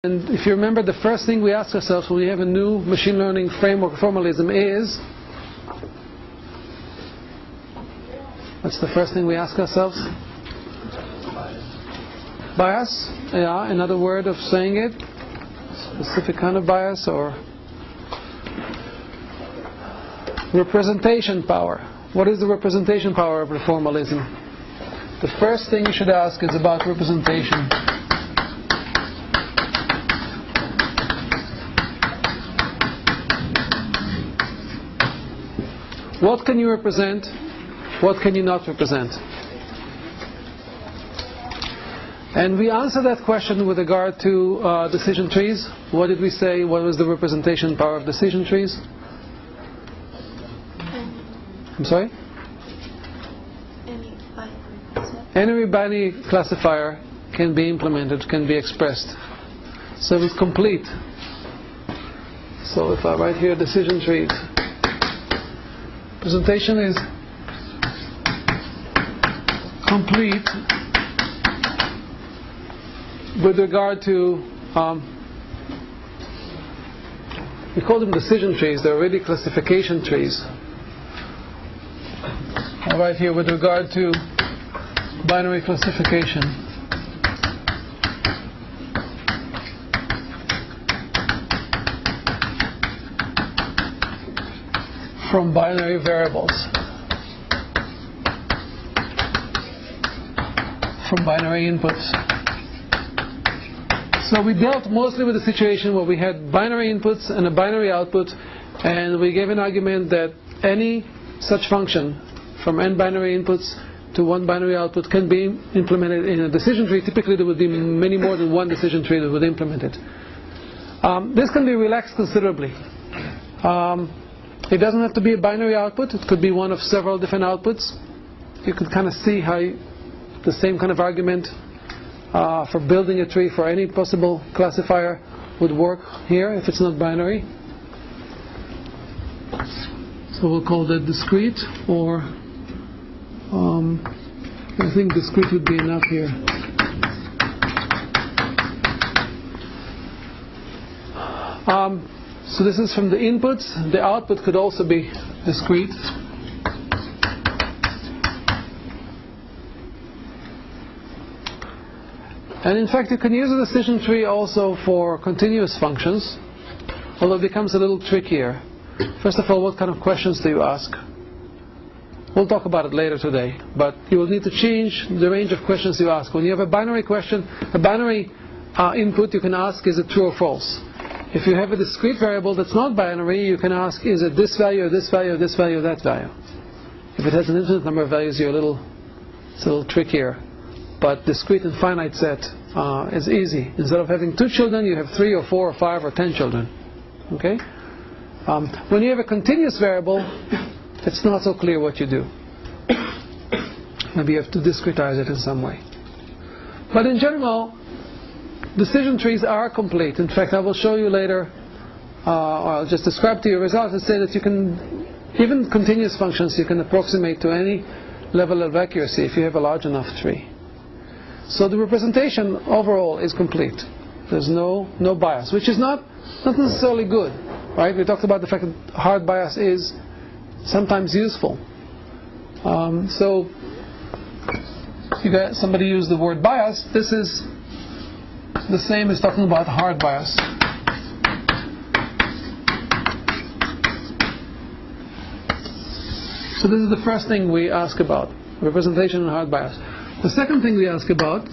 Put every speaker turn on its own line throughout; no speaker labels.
And if you remember, the first thing we ask ourselves when we have a new machine learning framework formalism is, what's the first thing we ask ourselves? Bias. Yeah, another word of saying it. Specific kind of bias, or representation power. What is the representation power of the formalism? The first thing you should ask is about representation. What can you represent? What can you not represent? And we answer that question with regard to decision trees. What did we say? What was the representation power of decision trees? I'm sorry? Any binary classifier can be implemented, can be expressed. So it's complete. So if I write here decision trees, representation is complete with regard to, we call them decision trees, they're already classification trees. I write here with regard to binary classification. From binary variables. From binary inputs. So we dealt mostly with a situation where we had binary inputs and a binary output, and we gave an argument that any such function from n binary inputs to one binary output can be implemented in a decision tree. Typically there would be many more than one decision tree that would implement it. This can be relaxed considerably. It doesn't have to be a binary output. It could be one of several different outputs. You could kind of see how the same kind of argument for building a tree for any possible classifier would work here if it's not binary. So we'll call that discrete, or I think discrete would be enough here. So this is from the inputs. The output could also be discrete. And in fact, you can use a decision tree also for continuous functions, although it becomes a little trickier. First of all, what kind of questions do you ask? We'll talk about it later today, but you will need to change the range of questions you ask. When you have a binary question, a binary input, you can ask, is it true or false? If you have a discrete variable that's not binary, you can ask, is it this value, or this value, or this value, or that value? If it has an infinite number of values, it's a little trickier. But discrete and finite set is easy. Instead of having 2 children, you have 3 or 4 or 5 or 10 children. Okay? When you have a continuous variable, it's not so clear what you do. Maybe you have to discretize it in some way. But in general, decision trees are complete. In fact, I will show you later, or I'll just describe to you results and say that you can, even continuous functions, you can approximate to any level of accuracy if you have a large enough tree. So the representation overall is complete. There's no bias, which is not necessarily good, right? We talked about the fact that hard bias is sometimes useful. So somebody used the word bias. This is the same as talking about hard bias. So this is the first thing we ask about, representation and hard bias. The second thing we ask about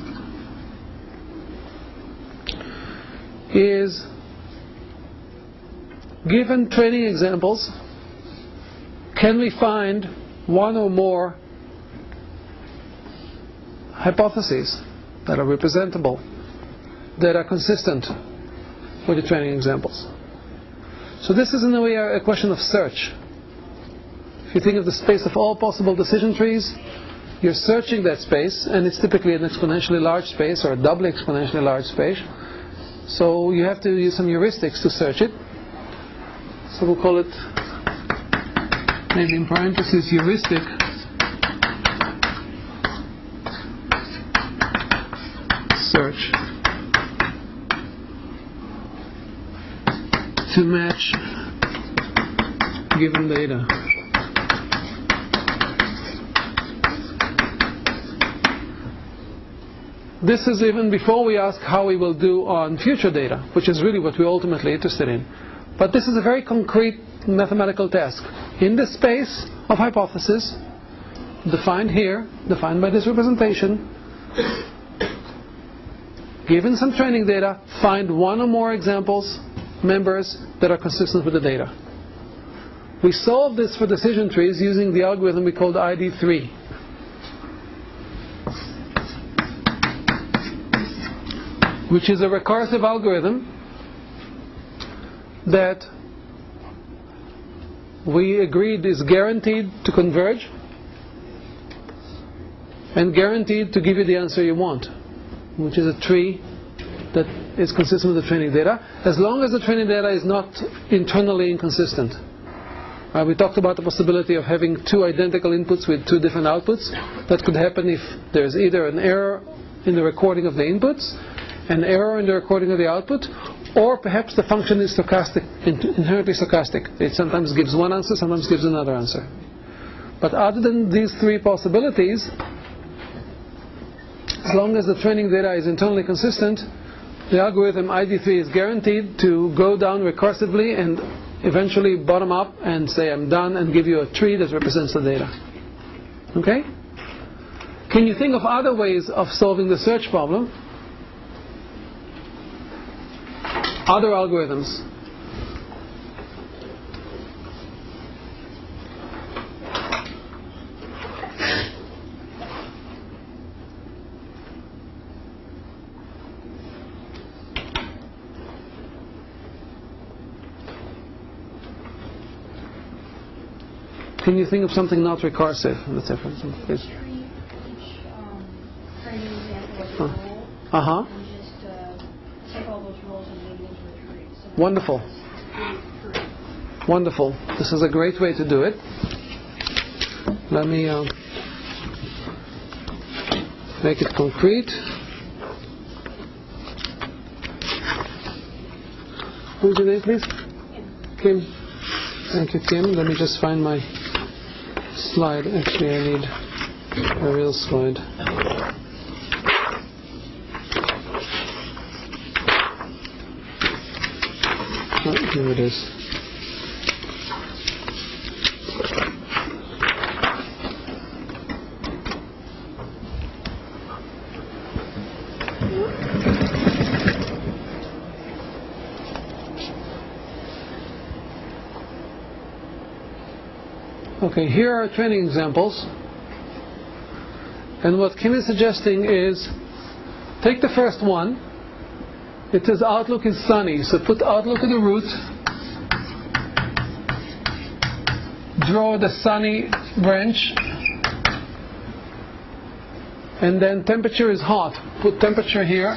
is, given training examples, can we find one or more hypotheses that are representable, that are consistent with the training examples? So this is in a way a question of search. If you think of the space of all possible decision trees, you're searching that space, and it's typically an exponentially large space or a doubly exponentially large space. So you have to use some heuristics to search it. So we'll call it, maybe in parentheses, heuristic search. to match given data. This is even before we ask how we will do on future data, which is really what we're ultimately interested in. But this is a very concrete mathematical task. In the space of hypothesis, defined here, defined by this representation, given some training data, find one or more examples, members, that are consistent with the data. We solve this for decision trees using the algorithm we called ID3. Which is a recursive algorithm that we agreed is guaranteed to converge and guaranteed to give you the answer you want, which is a tree that is consistent with the training data, as long as the training data is not internally inconsistent. We talked about the possibility of having two identical inputs with two different outputs. That could happen if there's either an error in the recording of the inputs, an error in the recording of the output, or perhaps the function is stochastic, inherently stochastic. It sometimes gives one answer, sometimes gives another answer. But other than these three possibilities, as long as the training data is internally consistent, the algorithm ID3 is guaranteed to go down recursively and eventually bottom up and say I'm done and give you a tree that represents the data. Okay? Can you think of other ways of solving the search problem? Other algorithms. Can you think of something not recursive? Let's say, for example, please.
Training example as a rule. And just take all those rules and make it into a tree. So
Wonderful. Wonderful. This is a great way to do it. Let me make it concrete. Who's your name, please? Kim. Thank you, Kim. Let me just find my slide. Actually, I need a real slide. Oh, here it is. Okay, here are training examples, and what Kim is suggesting is take the first one. It says Outlook is sunny, so put Outlook in the root, draw the sunny branch, and then temperature is hot, put temperature here,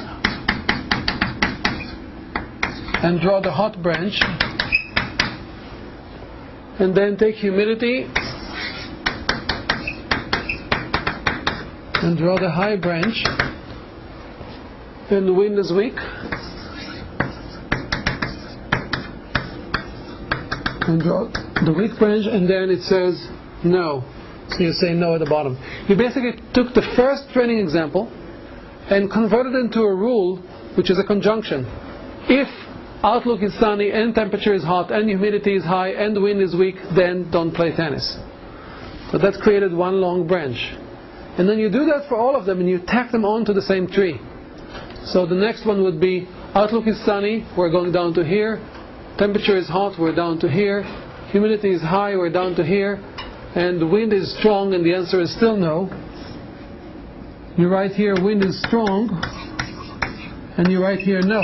and draw the hot branch, and then take humidity and draw the high branch, and the wind is weak, and draw the weak branch, and then it says no, so you say no at the bottom. You basically took the first training example and converted it into a rule, which is a conjunction. If Outlook is sunny and temperature is hot and humidity is high and the wind is weak, then don't play tennis. So that created one long branch. And then you do that for all of them and you tack them onto the same tree. So the next one would be Outlook is sunny, we're going down to here. Temperature is hot, we're down to here. Humidity is high, we're down to here. And the wind is strong, and the answer is still no. You write here wind is strong, and you write here no.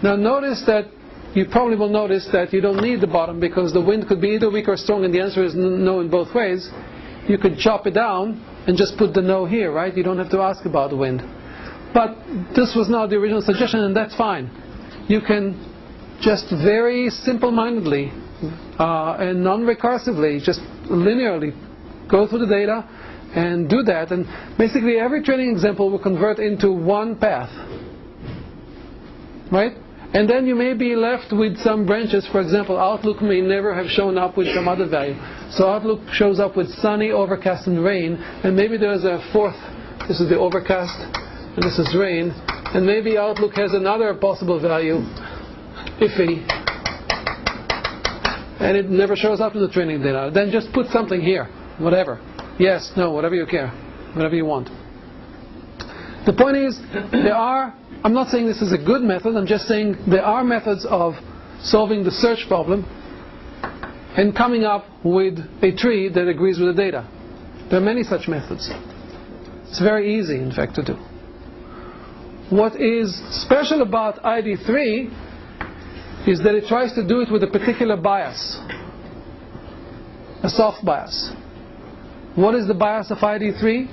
Now notice that you probably will notice that you don't need the bottom, because the wind could be either weak or strong and the answer is no in both ways. You could chop it down and just put the no here, right? You don't have to ask about the wind. But this was not the original suggestion, and that's fine. You can just very simple-mindedly and non-recursively, just linearly go through the data and do that, and basically every training example will convert into one path, right? And then you may be left with some branches. For example, Outlook may never have shown up with some other value. So Outlook shows up with sunny, overcast, and rain. And maybe there's a fourth. This is the overcast, and this is rain. And maybe Outlook has another possible value, iffy. And it never shows up in the training data. Then just put something here. Whatever. Yes, no, whatever you care. Whatever you want. The point is, I'm not saying this is a good method, I'm just saying there are methods of solving the search problem and coming up with a tree that agrees with the data. There are many such methods. It's very easy, in fact, to do. What is special about ID3 is that it tries to do it with a particular bias, a soft bias. What is the bias of ID3?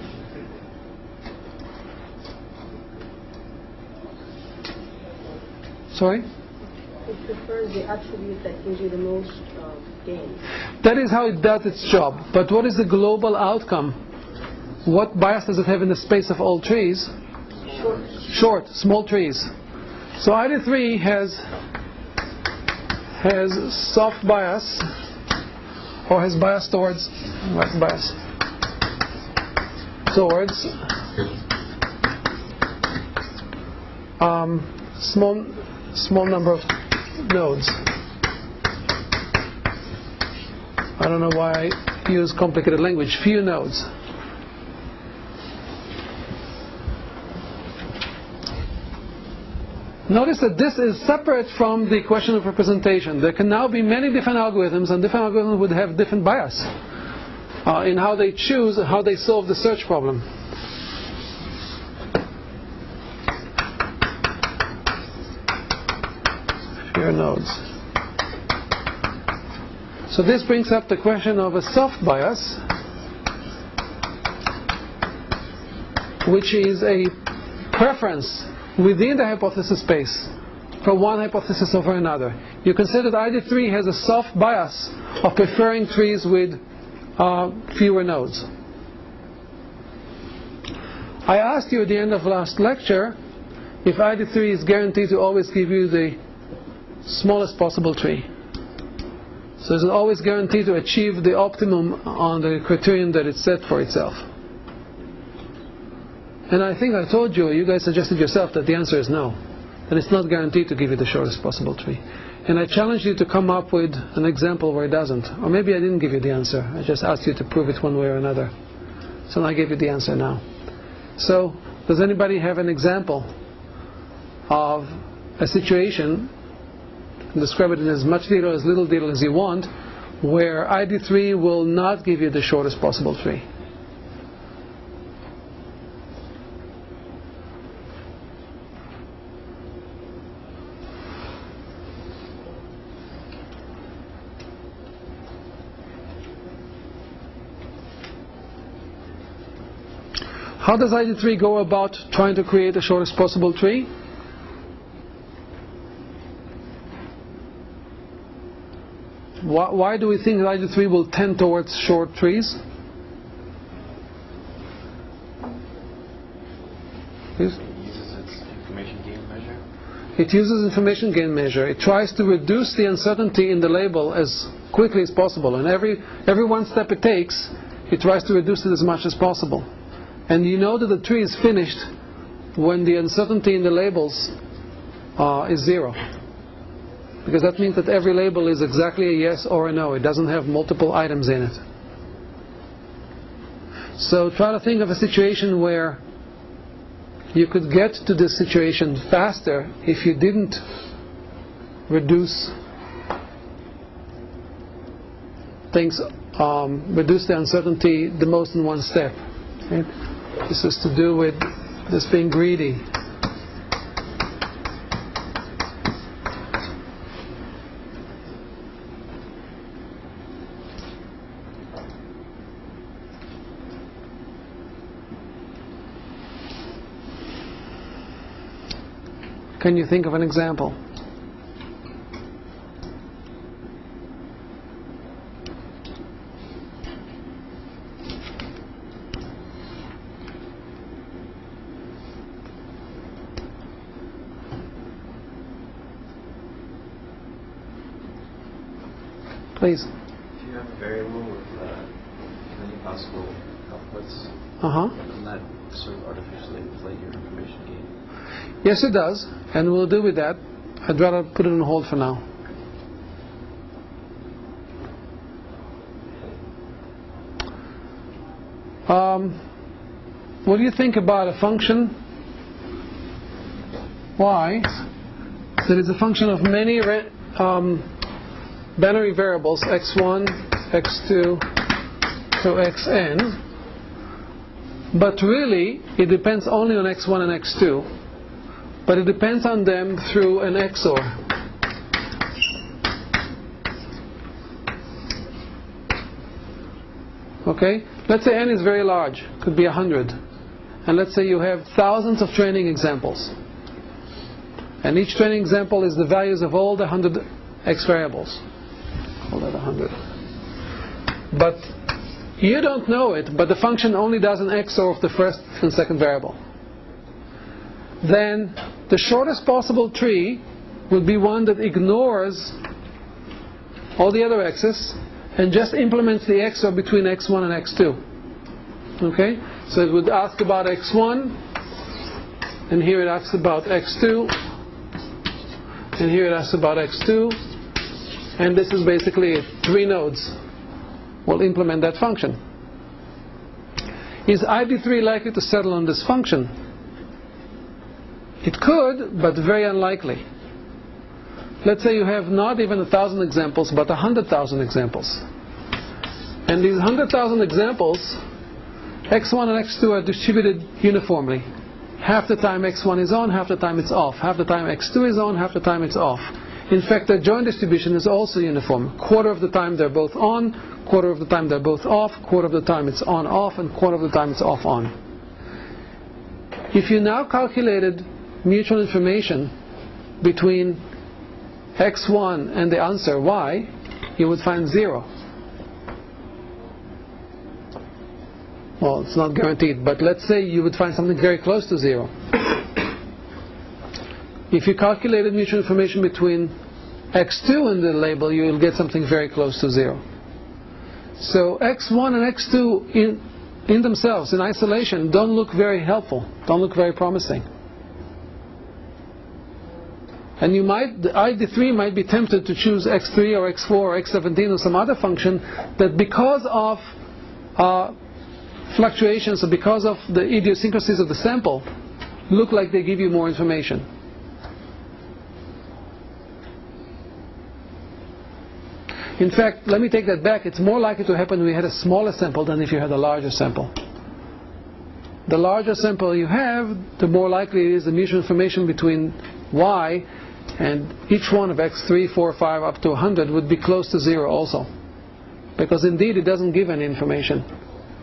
Sorry?
It prefers the attribute that gives you the most gain.
That is how it does its job. But what is the global outcome? What bias does it have in the space of all trees? Short, small trees. So ID3 has soft bias, or has bias towards, what's bias? Towards small number of nodes. I don't know why I use complicated language. Few nodes. Notice that this is separate from the question of representation. There can now be many different algorithms, and different algorithms would have different bias in how they choose, how they solve the search problem. Fewer nodes. So this brings up the question of a soft bias, which is a preference within the hypothesis space for one hypothesis over another. You consider that ID3 has a soft bias of preferring trees with fewer nodes. I asked you at the end of last lecture if ID3 is guaranteed to always give you the smallest possible tree. So is it always guaranteed to achieve the optimum on the criterion that it's set for itself? And I think I told you, you guys suggested yourself that the answer is no. That it's not guaranteed to give you the shortest possible tree. And I challenged you to come up with an example where it doesn't. Or maybe I didn't give you the answer. I just asked you to prove it one way or another. So I gave you the answer now. So, does anybody have an example of a situation, describe it in as much detail or as little detail as you want, where ID3 will not give you the shortest possible tree? How does ID3 go about trying to create the shortest possible tree? Why do we think that ID3 will tend towards short trees? Please?
It uses its information gain measure.
It uses information gain measure. It tries to reduce the uncertainty in the label as quickly as possible. And every one step it takes, it tries to reduce it as much as possible. And you know that the tree is finished when the uncertainty in the labels is zero. Because that means that every label is exactly a yes or a no. It doesn't have multiple items in it. So try to think of a situation where you could get to this situation faster if you didn't reduce things, reduce the uncertainty the most in one step. Right? This is to do with this being greedy. Can you think of an example? Please.
If you have a variable with many possible outputs,
Uh-huh.
doesn't that sort of artificially inflate your information gain?
Yes, it does, and we'll deal with that. I'd rather put it on hold for now. What do you think about a function y that is a function of many binary variables x1, x2, to xn, but really it depends only on x1 and x2, but it depends on them through an XOR. Okay? Let's say n is very large, could be 100. And let's say you have thousands of training examples. And each training example is the values of all the 100 x variables. Call that 100. But you don't know it, but the function only does an XOR of the first and second variable. Then the shortest possible tree would be one that ignores all the other x's and just implements the XOR between x1 and x2. Okay? So it would ask about x1, and here it asks about x2, and here it asks about x2, and this is basically it. 3 nodes will implement that function. Is ID3 likely to settle on this function? It could, but very unlikely. Let's say you have not even 1,000 examples, but 100,000 examples. And these 100,000 examples, x1 and x2 are distributed uniformly. Half the time x1 is on, half the time it's off. Half the time x2 is on, half the time it's off. In fact, the joint distribution is also uniform. Quarter of the time they're both on, quarter of the time they're both off, quarter of the time it's on, off, and quarter of the time it's off, on. If you now calculated mutual information between x1 and the answer y, you would find 0. Well, it's not guaranteed, but let's say you would find something very close to 0. If you calculated mutual information between x2 and the label, you will get something very close to 0. So x1 and x2 in themselves, in isolation, don't look very helpful, don't look very promising. And you might, the ID3 might be tempted to choose x3 or x4 or x17 or some other function that, because of fluctuations or because of the idiosyncrasies of the sample, look like they give you more information. In fact, let me take that back. It's more likely to happen when you had a smaller sample than if you had a larger sample. The larger sample you have, the more likely it is the mutual information between y and each one of x3, 4, 5 up to 100 would be close to 0 also. Because indeed it doesn't give any information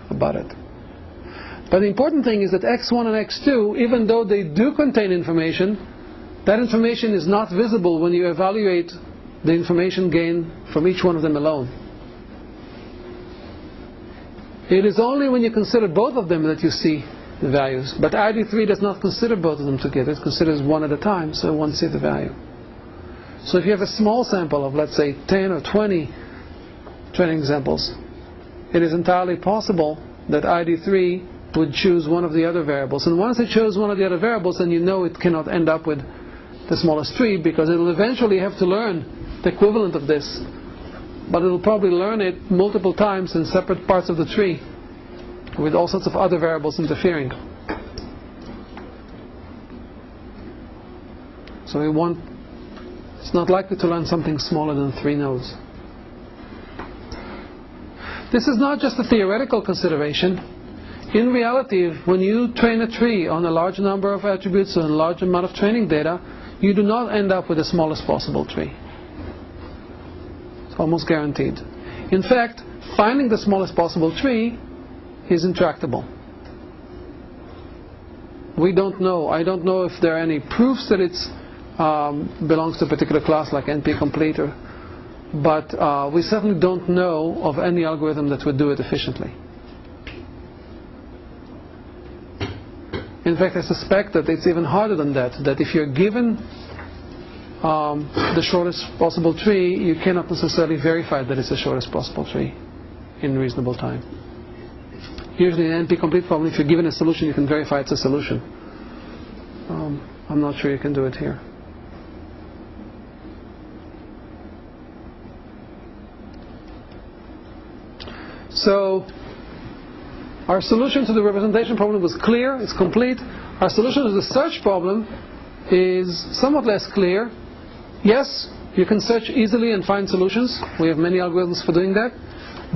about it. But the important thing is that x1 and x2, even though they do contain information, that information is not visible when you evaluate the information gained from each one of them alone. It is only when you consider both of them that you see the values. But ID3 does not consider both of them together. It considers one at a time, so it won't see the value. So if you have a small sample of, let's say, 10 or 20 training examples, it is entirely possible that ID3 would choose one of the other variables. And once it chose one of the other variables, then you know it cannot end up with the smallest tree, because it will eventually have to learn the equivalent of this. But it will probably learn it multiple times in separate parts of the tree, with all sorts of other variables interfering. So it's not likely to learn something smaller than 3 nodes. This is not just a theoretical consideration. In reality, when you train a tree on a large number of attributes and a large amount of training data, you do not end up with the smallest possible tree. It's almost guaranteed. In fact, finding the smallest possible tree is intractable. We don't know. I don't know if there are any proofs that it belongs to a particular class like NP-complete, but we certainly don't know of any algorithm that would do it efficiently. In fact, I suspect that it's even harder than that, that if you're given the shortest possible tree, you cannot necessarily verify that it's the shortest possible tree in reasonable time. Usually in an NP-complete problem, if you're given a solution, you can verify it's a solution. I'm not sure you can do it here. So our solution to the representation problem was clear, it's complete. Our solution to the search problem is somewhat less clear. Yes, you can search easily and find solutions. We have many algorithms for doing that.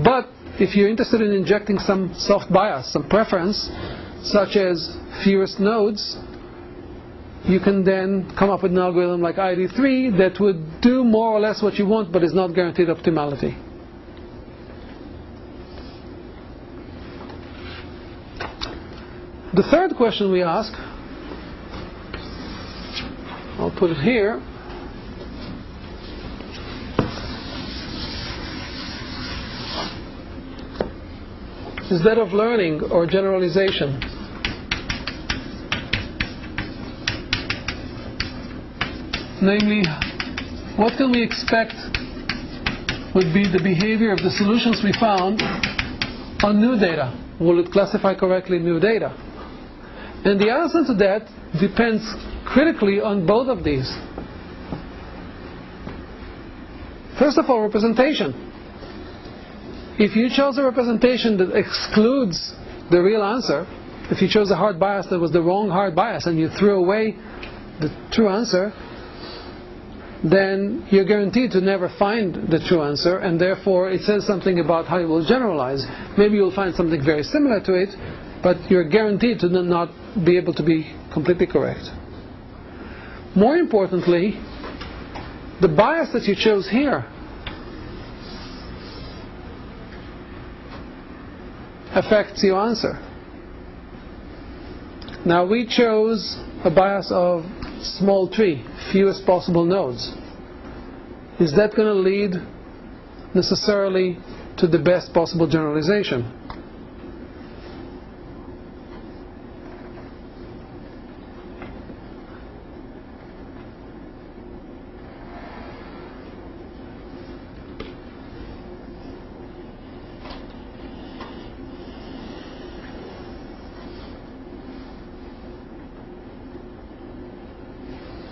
But if you're interested in injecting some soft bias, some preference, such as fewest nodes, you can then come up with an algorithm like ID3 that would do more or less what you want, but is not guaranteed optimality. The third question we ask, I'll put it here, is that of learning or generalization. Namely, what can we expect would be the behavior of the solutions we found on new data? Will it classify correctly new data? And the answer to that depends critically on both of these. First of all, representation. If you chose a representation that excludes the real answer, if you chose a hard bias that was the wrong hard bias and you threw away the true answer, then you're guaranteed to never find the true answer, and therefore it says something about how you will generalize. Maybe you'll find something very similar to it, but you're guaranteed to not be able to be completely correct. More importantly, the bias that you chose here affects your answer. Now we chose a bias of small tree, fewest possible nodes. Is that going to lead necessarily to the best possible generalization?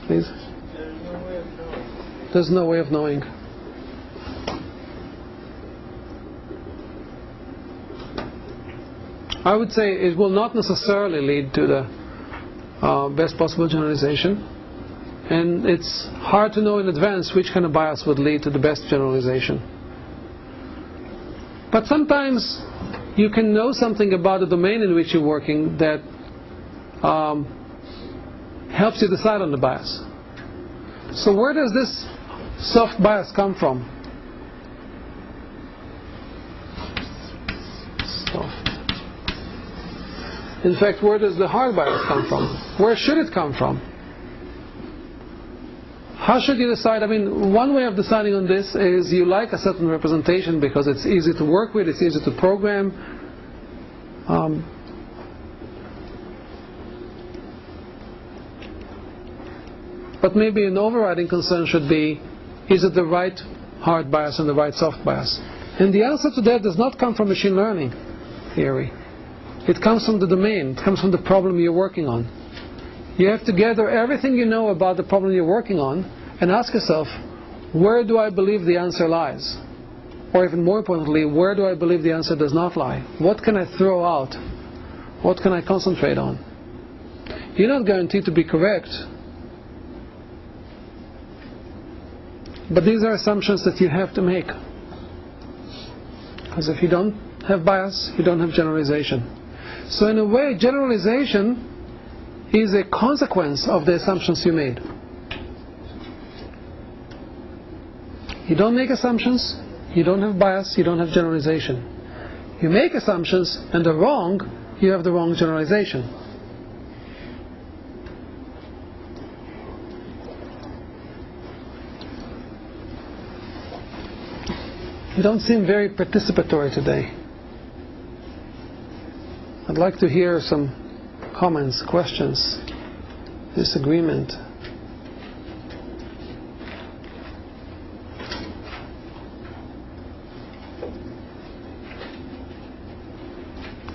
Please? There's no way of knowing. I would say it will not necessarily lead to the best possible generalization, and it's hard to know in advance which kind of bias would lead to the best generalization. But sometimes you can know something about the domain in which you're working that helps you decide on the bias. So where does this soft bias come from? Soft. In fact, where does the hard bias come from? Where should it come from? How should you decide? I mean, one way of deciding on this is you like a certain representation because it's easy to work with, it's easy to program. But maybe an overriding concern should be, is it the right hard bias and the right soft bias? And the answer to that does not come from machine learning theory. It comes from the domain, it comes from the problem you're working on. You have to gather everything you know about the problem you're working on and ask yourself, where do I believe the answer lies? Or even more importantly, where do I believe the answer does not lie? What can I throw out? What can I concentrate on? You're not guaranteed to be correct, but these are assumptions that you have to make. Because if you don't have bias, you don't have generalization. So in a way, generalization is a consequence of the assumptions you made. You don't make assumptions, you don't have bias, you don't have generalization. You make assumptions and they're wrong, you have the wrong generalization. You don't seem very participatory today. I'd like to hear some comments, questions, disagreement.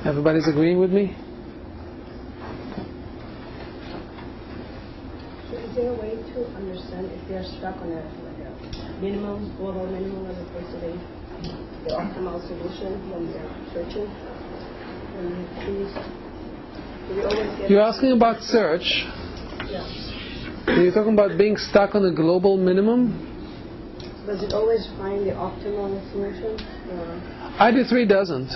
Everybody's agreeing with me?
So is there a way to understand if they're stuck on a minimum, global minimum, as opposed to the optimal solution when they're searching? And please, do we always get...
You're asking about search.
Yeah.
Are you talking about being stuck on a global minimum?
Does it always find the optimal solution?
ID3 doesn't.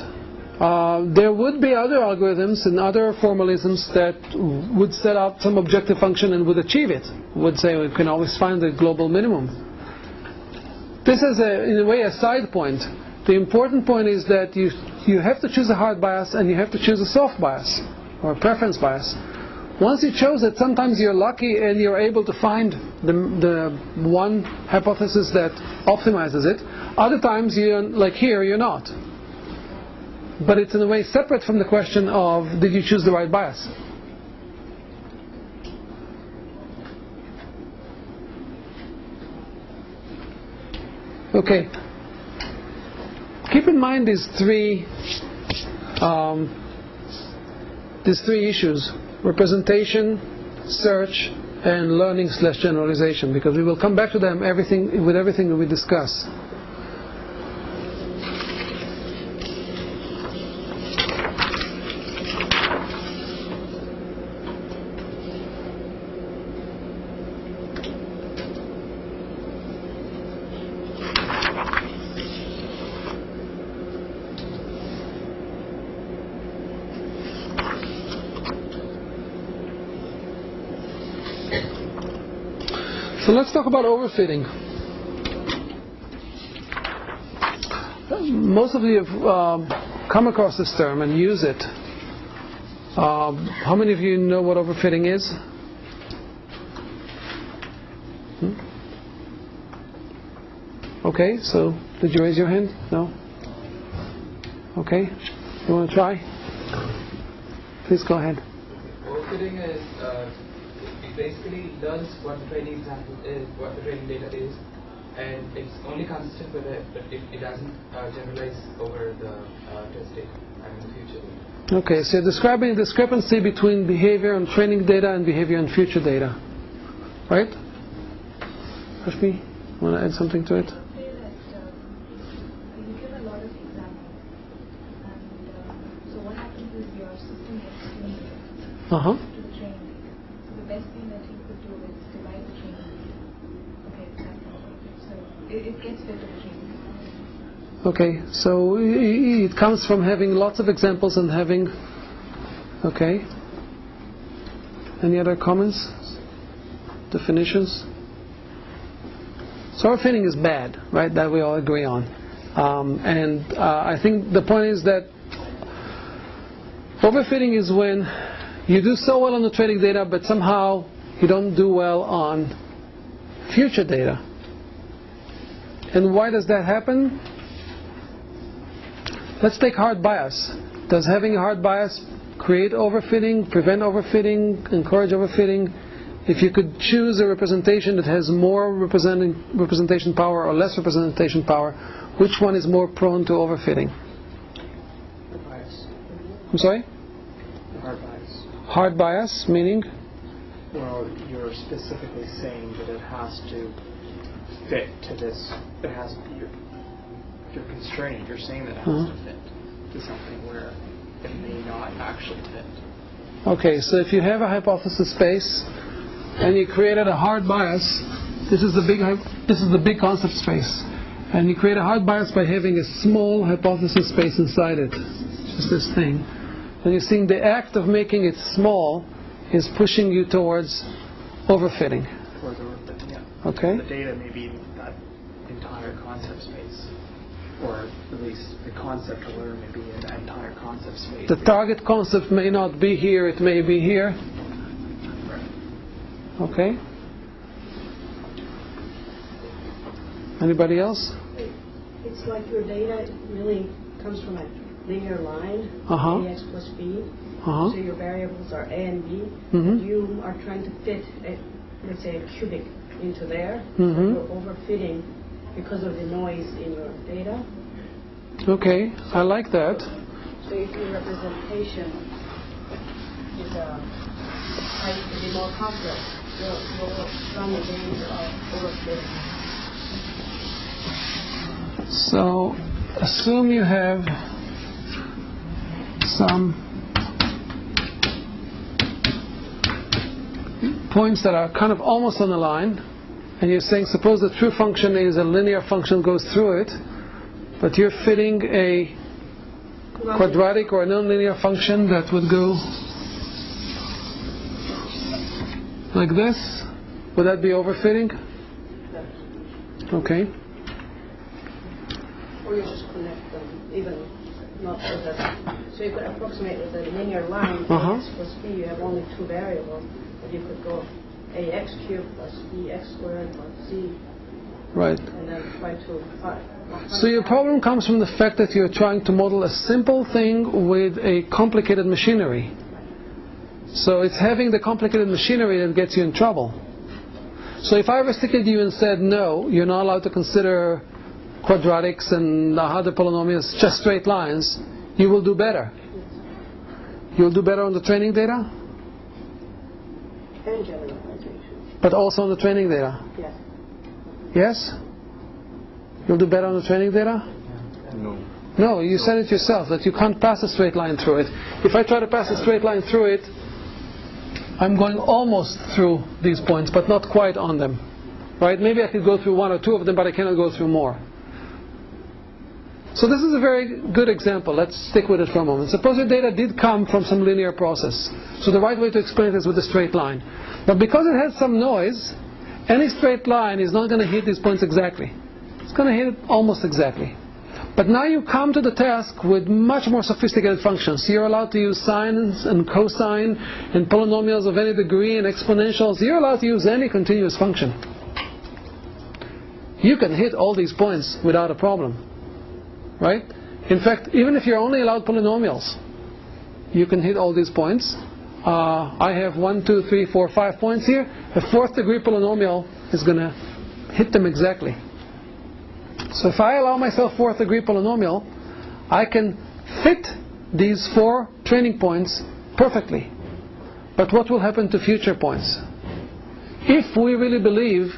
There would be other algorithms and other formalisms that would set out some objective function and would achieve it. Would say we can always find the global minimum. This is, in a way, a side point. The important point is that you have to choose a hard bias and you have to choose a soft bias or a preference bias. Once you chose it, sometimes you're lucky and you're able to find the one hypothesis that optimizes it. Other times, like here, you're not. But it's in a way separate from the question of did you choose the right bias. Okay. Keep in mind these three issues: representation, search, and learning/generalization, because we will come back to them with everything that we discuss. So let's talk about overfitting. Most of you have come across this term and use it. How many of you know what overfitting is? Okay, so did you raise your hand? No? Okay, you want to try? Please go ahead.
Overfitting is it basically learns what the training example is, what the training data is, and it's only consistent with it, but it doesn't generalize over the test data and in the future data.
Okay, so you're describing a discrepancy between behavior on training data and behavior on future data, right? Rashmi, want to add something to it?
You give a lot of examples, and so what happens is your system gets tuned
Uh-huh.
to the training data. So the best thing that you could do is divide the training data. Okay, that's not perfect. So it gets fit to the training data.
Okay, so it comes from having lots of examples and having... Okay. Any other comments? Definitions? So overfitting is bad, right? That we all agree on. I think the point is that overfitting is when you do so well on the training data, but somehow you don't do well on future data. And why does that happen? Let's take hard bias. Does having a hard bias create overfitting, prevent overfitting, encourage overfitting? If you could choose a representation that has more representation power or less representation power, which one is more prone to overfitting?
The bias.
I'm sorry?
The hard bias.
Hard bias, meaning?
Well, you're specifically saying that it has to fit to this. It has. You're constraining. You're saying that it has to fit to something where it may not actually fit.
Okay, so if you have a hypothesis space and you created a hard bias, this is the big concept space, and you create a hard bias by having a small hypothesis space inside it, just this thing. And you're seeing the act of making it small is pushing you towards overfitting.
Towards overfitting, yeah.
Okay.
The data may be that entire concept space, or at least the concept to learn may be an entire concept space.
The target concept may not be here, it may be here. Okay. Anybody else?
It's like your data really comes from a linear line, ax plus b. So your variables are a and b. You are trying to fit, let's say, a cubic into there. You're overfitting because of the noise in your data.
Okay, I like that.
So if your representation is trying to be more complex, you'll run the danger of overfitting.
So assume you have some points that are kind of almost on the line, and you're saying suppose the true function is a linear function goes through it, but you're fitting a quadratic or a nonlinear function that would go like this. Would that be overfitting? Okay.
Or you just connect them, even not with that. So you could approximate with a linear line, ax plus b, you have only two variables, but you could go ax cubed plus bx squared plus c.
Right.
And then try to find.
So your problem comes from the fact that you're trying to model a simple thing with a complicated machinery. So it's having the complicated machinery that gets you in trouble. So if I restricted you and said, no, you're not allowed to consider quadratics and other polynomials, just straight lines, you will do better. You'll do better on the training data?
And generalization.
But also on the training data?
Yes.
Yes? You'll do better on the training data?
No.
No, you said it yourself, that you can't pass a straight line through it. If I try to pass a straight line through it, I'm going almost through these points, but not quite on them. Right? Maybe I could go through one or two of them, but I cannot go through more. So this is a very good example. Let's stick with it for a moment. Suppose your data did come from some linear process. So the right way to explain it is with a straight line. But because it has some noise, any straight line is not going to hit these points exactly. It's going to hit it almost exactly. But now you come to the task with much more sophisticated functions. You're allowed to use sines and cosine and polynomials of any degree and exponentials. You're allowed to use any continuous function. You can hit all these points without a problem. Right? In fact, even if you're only allowed polynomials, you can hit all these points. I have 1, 2, 3, 4, 5 points here. A fourth degree polynomial is going to hit them exactly. So if I allow myself fourth degree polynomial, I can fit these 4 training points perfectly. But what will happen to future points? If we really believe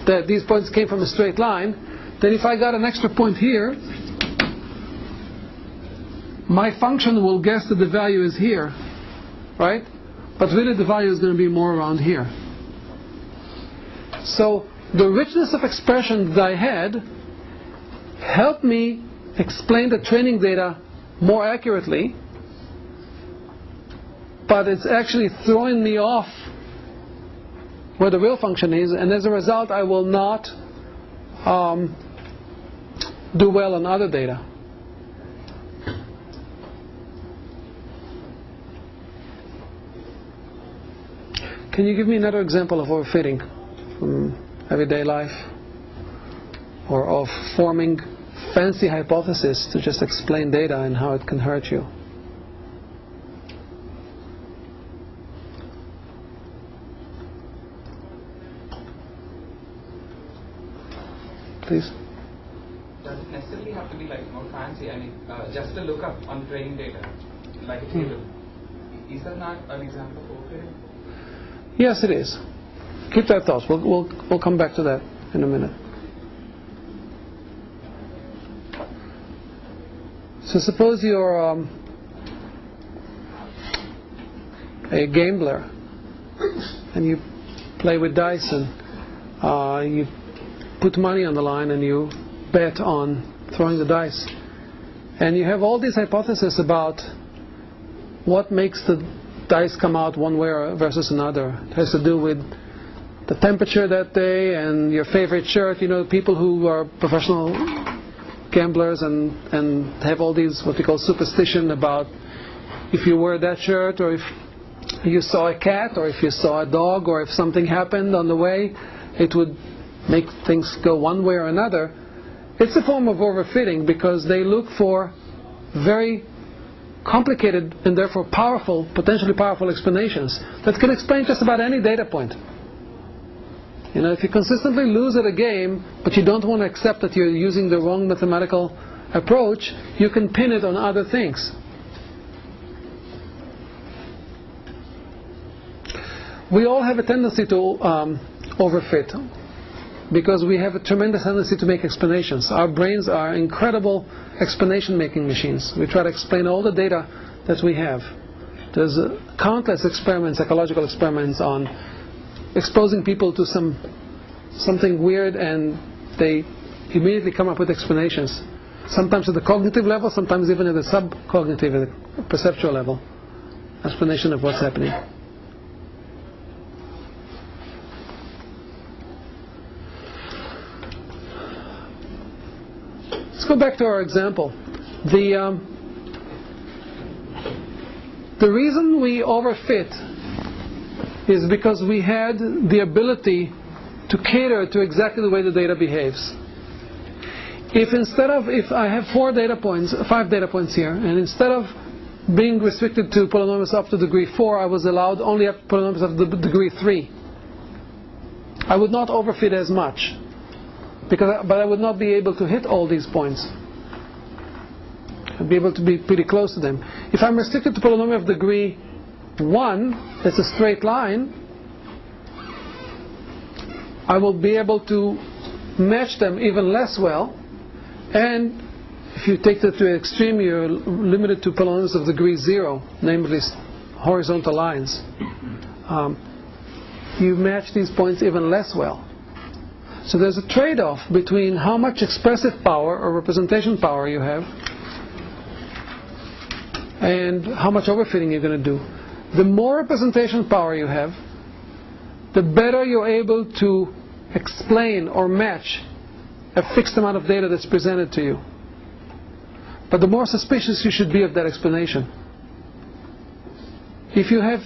that these points came from a straight line, then if I got an extra point here, my function will guess that the value is here, right? But really the value is going to be more around here. So the richness of expression that I had helped me explain the training data more accurately, but it's actually throwing me off where the real function is, and as a result I will not do well on other data. Can you give me another example of overfitting from everyday life, or of forming fancy hypotheses to just explain data and how it can hurt you? Please.
Does it necessarily have to be like more fancy? I mean, just a lookup on the training data, like a table. Is that not an example of overfitting?
Yes, it is. Keep that thought. We'll come back to that in a minute. So suppose you're a gambler and you play with dice and you put money on the line and you bet on throwing the dice, and you have all these hypotheses about what makes the dice come out one way versus another. It has to do with the temperature that day and your favorite shirt. You know, people who are professional gamblers and have all these what we call superstition about if you wear that shirt, or if you saw a cat, or if you saw a dog, or if something happened on the way, it would make things go one way or another. It's a form of overfitting because they look for very complicated and therefore powerful, potentially powerful explanations that can explain just about any data point. You know, if you consistently lose at a game, but you don't want to accept that you're using the wrong mathematical approach, you can pin it on other things. We all have a tendency to overfit, because we have a tremendous tendency to make explanations. Our brains are incredible explanation-making machines. We try to explain all the data that we have. There's countless experiments, psychological experiments, on exposing people to something weird, and they immediately come up with explanations. Sometimes at the cognitive level, sometimes even at the subcognitive, at the perceptual level. Explanation of what's happening. Let's go back to our example. The reason we overfit is because we had the ability to cater to exactly the way the data behaves. If I have 5 data points here, and instead of being restricted to polynomials up to degree 4, I was allowed only up to polynomials up to degree 3, I would not overfit as much. But I would not be able to hit all these points. I'd be able to be pretty close to them. If I'm restricted to polynomial of degree 1, that's a straight line, I will be able to match them even less well. And if you take that to the extreme, you're limited to polynomials of degree 0, namely horizontal lines. You match these points even less well. So there's a trade-off between how much expressive power or representation power you have and how much overfitting you're going to do. The more representation power you have, the better you're able to explain or match a fixed amount of data that's presented to you. But the more suspicious you should be of that explanation. If you have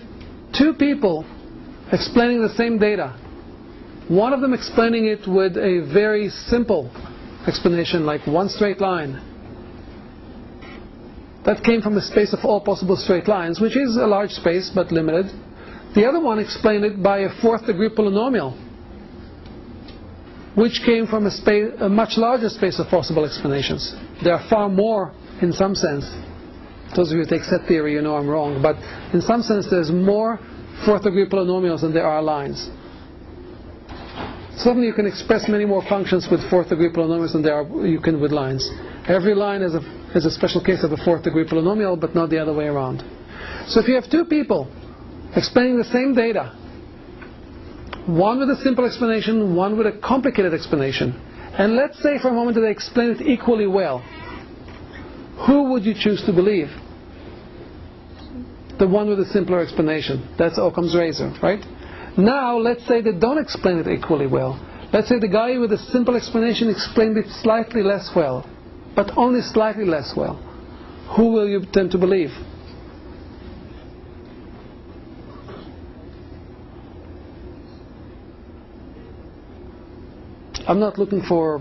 2 people explaining the same data, one of them explaining it with a very simple explanation, like one straight line, that came from a space of all possible straight lines, which is a large space but limited. The other one explained it by a 4th degree polynomial, which came from a much larger space of possible explanations. There are far more, in some sense. Those of you who take set theory, you know I'm wrong, but in some sense there's more 4th degree polynomials than there are lines. Suddenly you can express many more functions with 4th degree polynomials than you can with lines. Every line is a special case of a 4th degree polynomial, but not the other way around. So if you have 2 people explaining the same data, one with a simple explanation, one with a complicated explanation, and let's say for a moment that they explain it equally well, who would you choose to believe? The one with a simpler explanation. That's Occam's razor, right? Now, let's say they don't explain it equally well. Let's say the guy with a simple explanation explained it slightly less well, but only slightly less well. Who will you tend to believe? I'm not looking for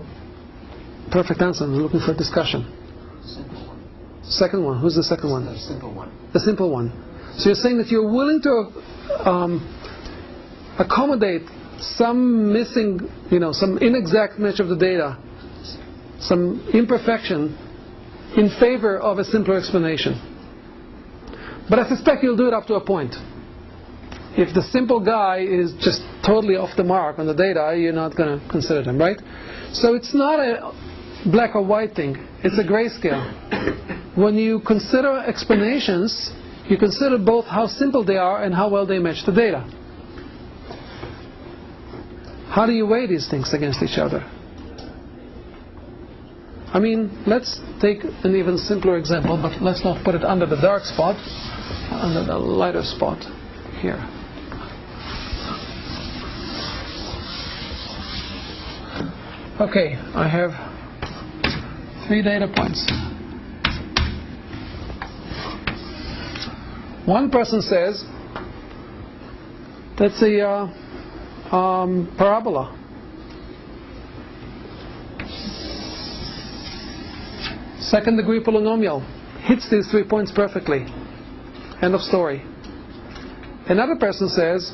perfect answer, I'm looking for discussion.
Simple one.
Second one. Who's the second one?
The simple one.
The simple one. So you're saying that you're willing to accommodate some missing, some inexact match of the data, some imperfection, in favor of a simpler explanation. But I suspect you'll do it up to a point. If the simple guy is just totally off the mark on the data, you're not going to consider them, right? So it's not a black or white thing. It's a grayscale. When you consider explanations, you consider both how simple they are and how well they match the data. How do you weigh these things against each other? I mean, let's take an even simpler example, but let's not put it under the dark spot, under the lighter spot here. Okay, I have 3 data points. One person says that's a parabola. Second degree polynomial hits these 3 points perfectly. End of story. Another person says,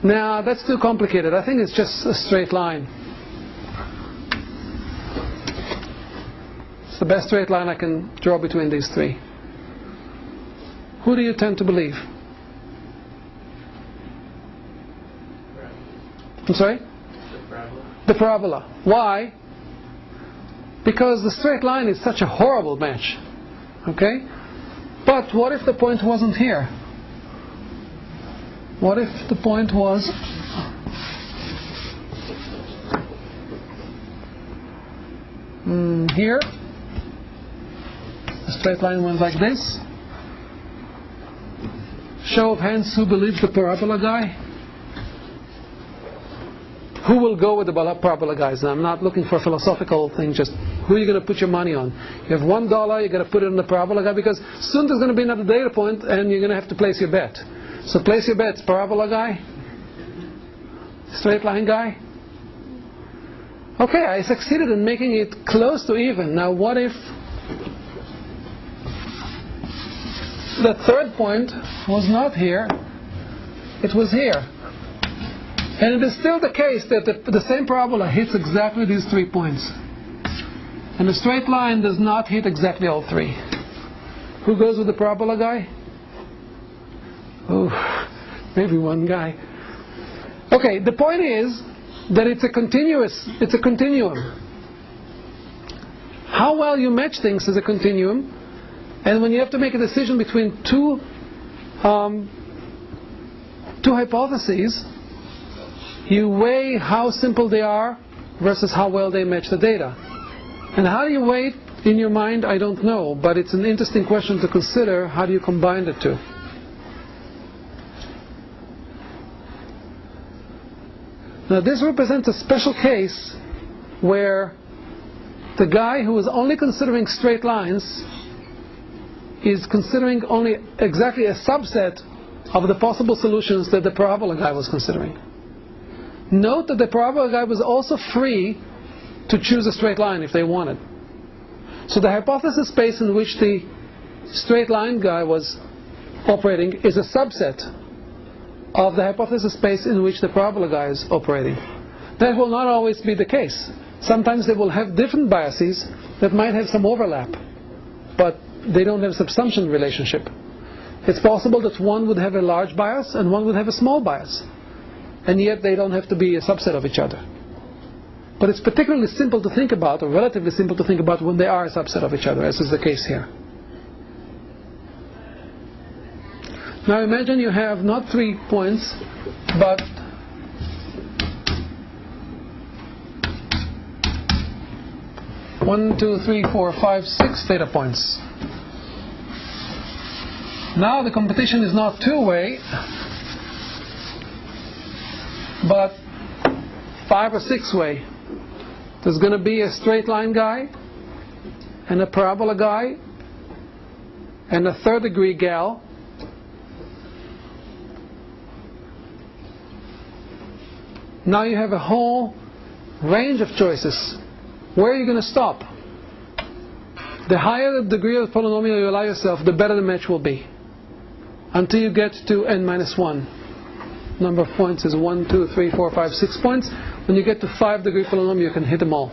nah, that's too complicated. I think it's just a straight line. It's the best straight line I can draw between these 3. Who do you tend to believe? I'm sorry?
The parabola.
The parabola. Why? Because the straight line is such a horrible match. Okay? But what if the point wasn't here? What if the point was here? The straight line went like this. Show of hands, who believes the parabola guy? Who will go with the parabola guys? Now, I'm not looking for a philosophical thing, just who are you going to put your money on? You have $1, you're going to put it on the parabola guy, because soon there's going to be another data point and you're going to have to place your bet. So place your bets, parabola guy? Straight line guy? Okay, I succeeded in making it close to even. Now what if the third point was not here, it was here? And it is still the case that the same parabola hits exactly these 3 points. And the straight line does not hit exactly all 3. Who goes with the parabola guy? Oh, maybe one guy. Okay, the point is that it's a continuum. How well you match things is a continuum. And when you have to make a decision between two hypotheses, you weigh how simple they are versus how well they match the data. And how do you weigh it in your mind? I don't know, but it's an interesting question to consider. How do you combine the two? Now this represents a special case where the guy who is only considering straight lines is considering only exactly a subset of the possible solutions that the parabola guy was considering. Note that the parabola guy was also free to choose a straight line if they wanted. So the hypothesis space in which the straight line guy was operating is a subset of the hypothesis space in which the parabola guy is operating. That will not always be the case. Sometimes they will have different biases that might have some overlap, but they don't have a subsumption relationship. It's possible that one would have a large bias and one would have a small bias, and yet they don't have to be a subset of each other. But it's particularly simple to think about, or relatively simple to think about, when they are a subset of each other, as is the case here. Now imagine you have not 3 points, but one, two, three, four, five, 6 data points. Now the competition is not two-way, but 5 or 6-way. There's going to be a straight line guy, and a parabola guy, and a third degree gal. Now you have a whole range of choices. Where are you going to stop? The higher the degree of the polynomial you allow yourself, the better the match will be, until you get to n-1. Number of points is 1, 2, 3, 4, 5, 6 points. When you get to 5-degree polynomial, you can hit them all.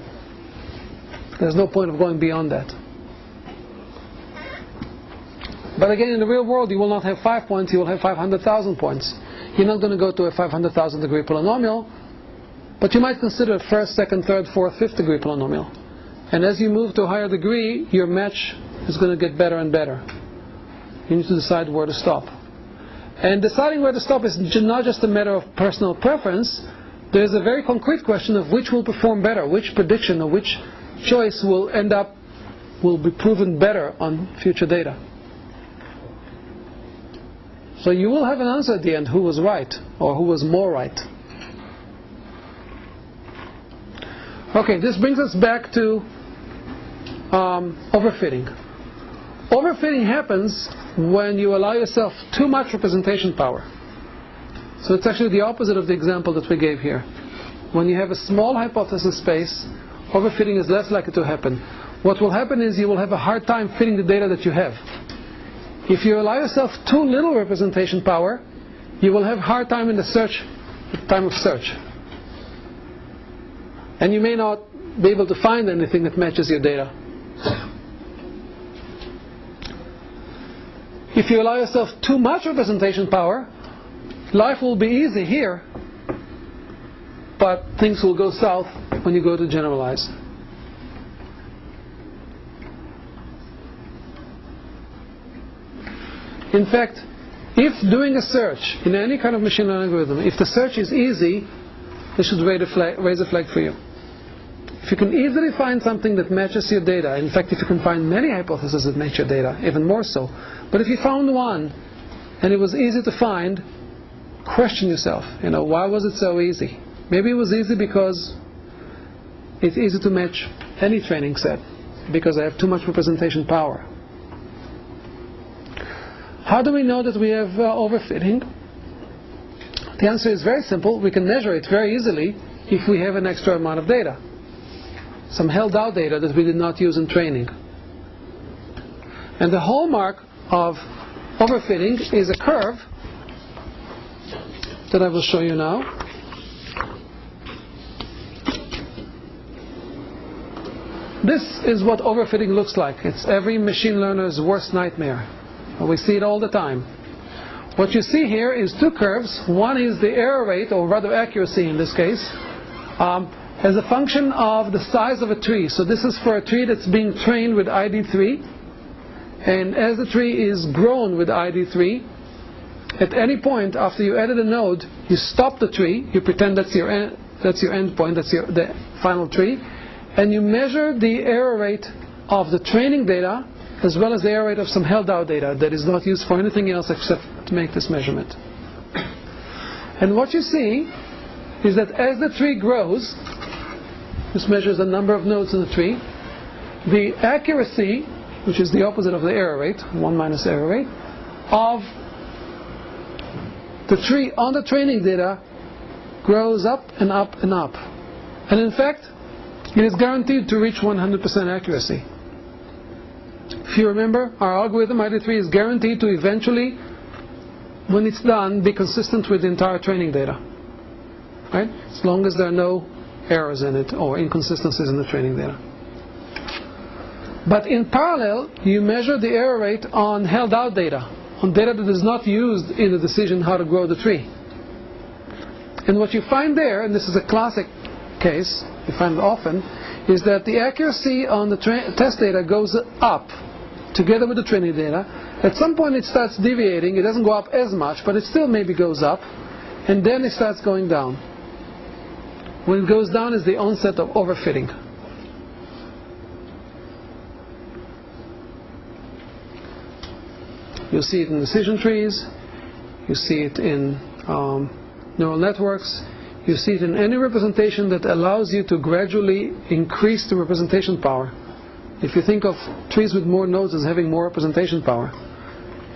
There's no point of going beyond that. But again, in the real world, you will not have 5 points, you will have 500,000 points. You're not going to go to a 500,000 degree polynomial, but you might consider a first, second, third, fourth, fifth degree polynomial. And as you move to a higher degree, your match is going to get better and better. You need to decide where to stop. And deciding where to stop is not just a matter of personal preference. There's a very concrete question of which will perform better, which prediction or which choice will be proven better on future data. So you will have an answer at the end who was right, or who was more right. Okay, this brings us back to overfitting. Overfitting happens when you allow yourself too much representation power. So it's actually the opposite of the example that we gave here. When you have a small hypothesis space, overfitting is less likely to happen. What will happen is you will have a hard time fitting the data that you have. If you allow yourself too little representation power, you will have a hard time in the time of search. And you may not be able to find anything that matches your data. If you allow yourself too much representation power, life will be easy here, but things will go south when you go to generalize. In fact, if doing a search in any kind of machine learning algorithm, if the search is easy, they should raise a flag for you. If you can easily find something that matches your data, in fact, if you can find many hypotheses that match your data, even more so. But if you found one and it was easy to find, question yourself. Why was it so easy? Maybe it was easy because it's easy to match any training set because I have too much representation power. How do we know that we have overfitting? The answer is very simple. We can measure it very easily if we have an extra amount of data. Some held out data that we did not use in training. And the hallmark of overfitting is a curve that I will show you now. This is what overfitting looks like. It's every machine learner's worst nightmare. We see it all the time. What you see here is two curves. One is the error rate, or rather accuracy in this case, as a function of the size of a tree. So this is for a tree that's being trained with ID3. And as the tree is grown with ID3, at any point after you added a node, you stop the tree, you pretend that's your end point, that's the final tree, and you measure the error rate of the training data as well as the error rate of some held out data that is not used for anything else except to make this measurement. And what you see is that as the tree grows, this measures the number of nodes in the tree, the accuracy, which is the opposite of the error rate, 1 minus error rate, of the tree on the training data grows up and up and up. And in fact, it is guaranteed to reach 100% accuracy. If you remember, our algorithm ID3 is guaranteed to eventually, when it's done, be consistent with the entire training data. Right? As long as there are no errors in it or inconsistencies in the training data. But in parallel, you measure the error rate on held out data, on data that is not used in the decision how to grow the tree. And what you find there, and this is a classic case, you find it often, is that the accuracy on the test data goes up together with the training data. At some point it starts deviating. It doesn't go up as much, but it still maybe goes up, and then it starts going down. When it goes down is the onset of overfitting. You see it in decision trees, you see it in neural networks, you see it in any representation that allows you to gradually increase the representation power. If you think of trees with more nodes as having more representation power,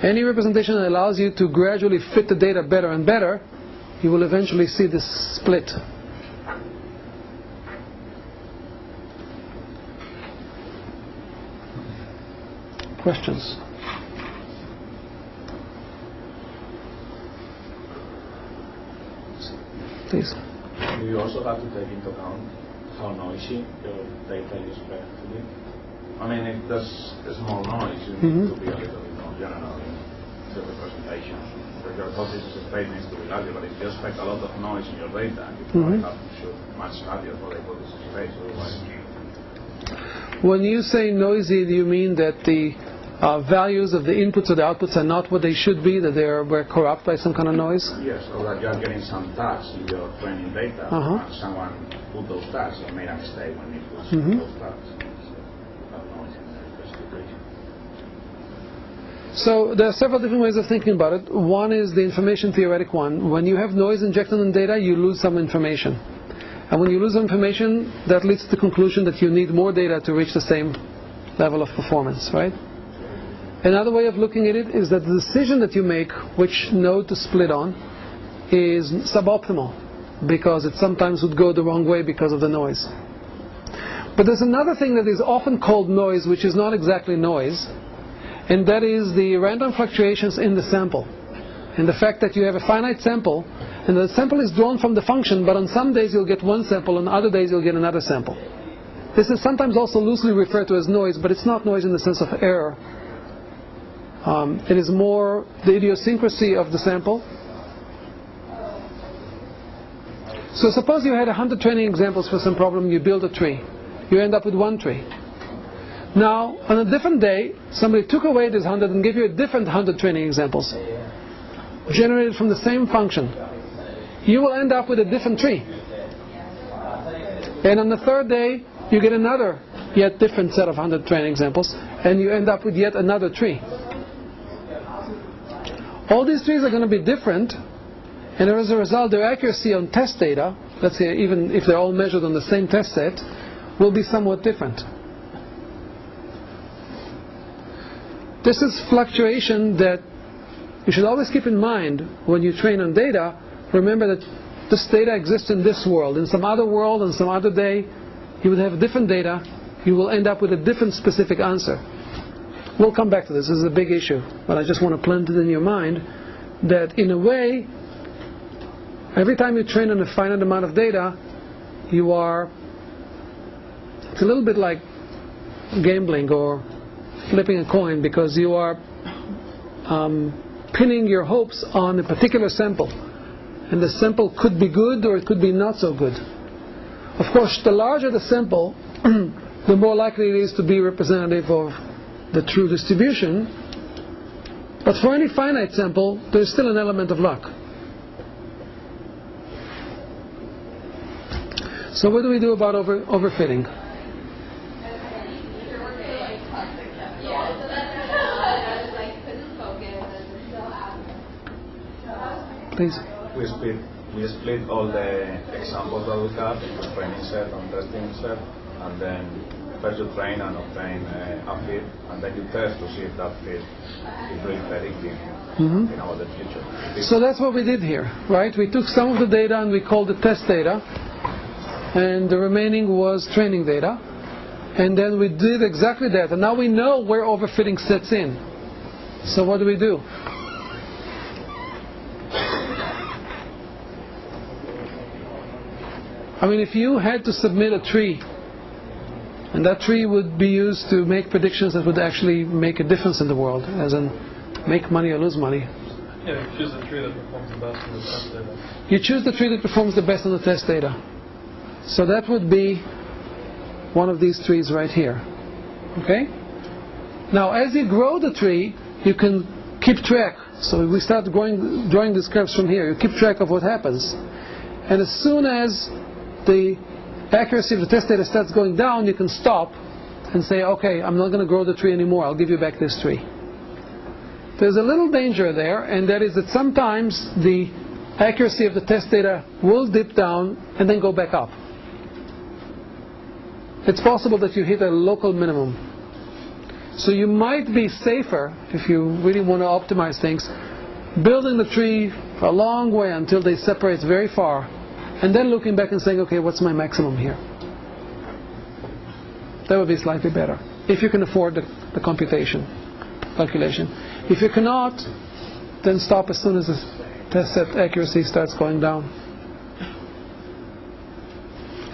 any representation that allows you to gradually fit the data better and better, you will eventually see this split. Questions? Please.
You also have to take into account how noisy your data is effectively. I mean, if there's a small noise, you need to be a little bit more general in the representation. Your hypothesis statement needs to be larger, but if you expect a lot of noise in your data, you probably have to shoot much larger for the hypothesis space. Otherwise,
when you say noisy, do you mean that the values of the inputs or the outputs are not what they should be, that they were corrupt by some kind of noise?
Yes, or that you are getting some tags in your training data, and someone put those tags and made a mistake when he put those tags.
So there are several different ways of thinking about it. One is the information theoretic one. When you have noise injected in data, you lose some information. And when you lose information, that leads to the conclusion that you need more data to reach the same level of performance, right? Another way of looking at it is that the decision that you make, which node to split on, is suboptimal, because it sometimes would go the wrong way because of the noise. But there's another thing that is often called noise, which is not exactly noise, and that is the random fluctuations in the sample. And the fact that you have a finite sample, and the sample is drawn from the function, but on some days you'll get one sample, on other days you'll get another sample. This is sometimes also loosely referred to as noise, but it's not noise in the sense of error. It is more the idiosyncrasy of the sample. So suppose you had 100 training examples for some problem, you build a tree. You end up with one tree. Now, on a different day, somebody took away this 100 and gave you a different 100 training examples, generated from the same function. You will end up with a different tree. And on the third day, you get another, yet different set of 100 training examples, and you end up with yet another tree. All these trees are going to be different, and as a result, their accuracy on test data, let's say even if they're all measured on the same test set, will be somewhat different. This is fluctuation that you should always keep in mind when you train on data. Remember that this data exists in this world. In some other world, on some other day, you will have different data. You will end up with a different specific answer. We'll come back to this. This is a big issue. But I just want to plant it in your mind that in a way, every time you train on a finite amount of data, you are, it's a little bit like gambling or flipping a coin, because you are pinning your hopes on a particular sample. And the sample could be good or it could be not so good. Of course, the larger the sample, the more likely it is to be representative of the true distribution. But for any finite sample, there's still an element of luck. So what do we do about overfitting? Please.
We split all the examples that we have into training set and testing set, and then first you train and obtain a fit, and then you test to see if that fit is really predictive about the future.
So that's what we did here, right? We took some of the data and we called it test data, and the remaining was training data, and then we did exactly that, and now we know where overfitting sets in. So what do we do? I mean, if you had to submit a tree, and that tree would be used to make predictions that would actually make a difference in the world, as in make money or lose money.
Yeah, you choose the tree that performs the best in the test data.
You choose the tree that performs the best on the test data. So that would be one of these trees right here. Okay? Now, as you grow the tree, you can keep track. So we start drawing these curves from here. You keep track of what happens. And as soon as the accuracy of the test data starts going down, you can stop and say, okay, I'm not going to grow the tree anymore. I'll give you back this tree. There's a little danger there, and that is that sometimes the accuracy of the test data will dip down and then go back up. It's possible that you hit a local minimum. So you might be safer, if you really want to optimize things, building the tree for a long way until they separate very far, and then looking back and saying, okay, what's my maximum here? That would be slightly better, if you can afford the calculation. If you cannot, then stop as soon as the test set accuracy starts going down.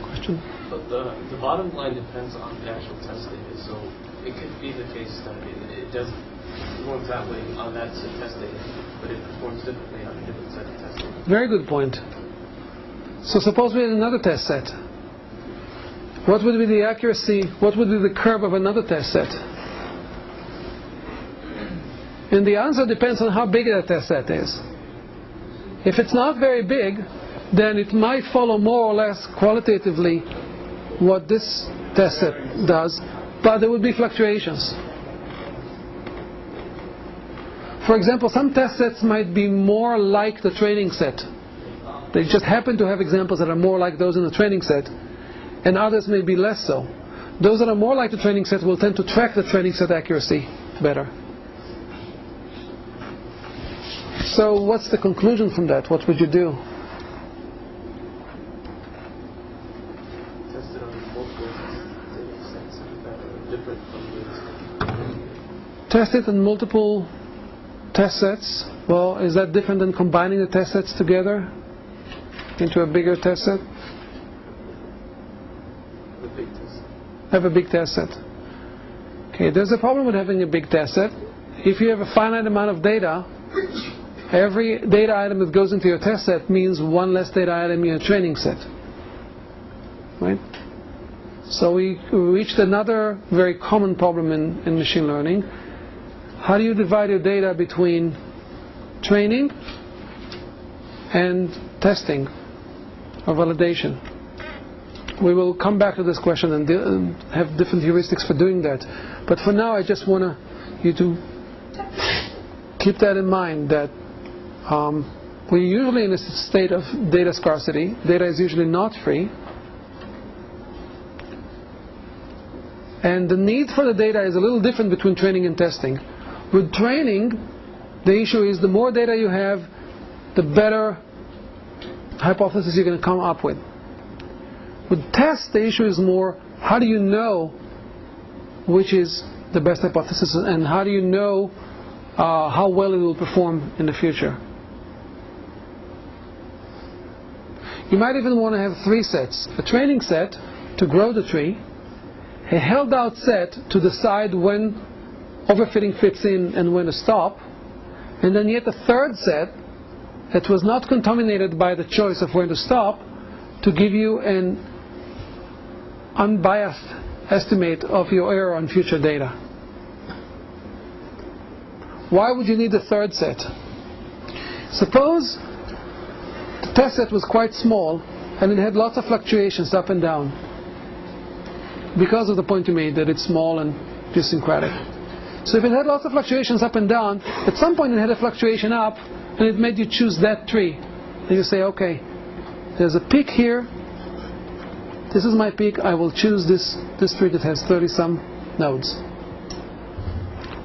Question?
But the bottom line depends on the actual test data, so it could be the case that it does perform that way on that test data, but it performs differently on a different set of test data.
Very good point. So suppose we had another test set. What would be the accuracy, what would be the curve of another test set? And the answer depends on how big that test set is. If it's not very big, then it might follow more or less qualitatively what this test set does, but there would be fluctuations. For example, some test sets might be more like the training set. They just happen to have examples that are more like those in the training set, and others may be less so. Those that are more like the training set will tend to track the training set accuracy better. So what's the conclusion from that? What would you do?
Test it on multiple data sets that are different from the
Test it on multiple test sets. Well, is that different than combining the test sets together into a bigger test set?
big test set.
Have a big test set. Okay, there's a problem with having a big test set. If you have a finite amount of data, Every data item that goes into your test set means one less data item in your training set. Right? So we reached another very common problem in machine learning. How do you divide your data between training and testing or validation? We will come back to this question and have different heuristics for doing that. But for now, I just want you to keep that in mind, that we're usually in a state of data scarcity. Data is usually not free. And the need for the data is a little different between training and testing. With training, the issue is the more data you have, the better hypothesis you're going to come up with. With tests, the issue is more, how do you know which is the best hypothesis, and how do you know how well it will perform in the future? You might even want to have 3 sets. A training set to grow the tree, a held out set to decide when overfitting fits in and when to stop, and then yet a third set that was not contaminated by the choice of when to stop, to give you an unbiased estimate of your error on future data. Why would you need a third set? Suppose the test set was quite small and it had lots of fluctuations up and down, because of the point you made that it's small and idiosyncratic. So if it had lots of fluctuations up and down, at some point it had a fluctuation up and it made you choose that tree. And you say, okay, there's a peak here, this is my peak, I will choose this tree that has 30-some nodes.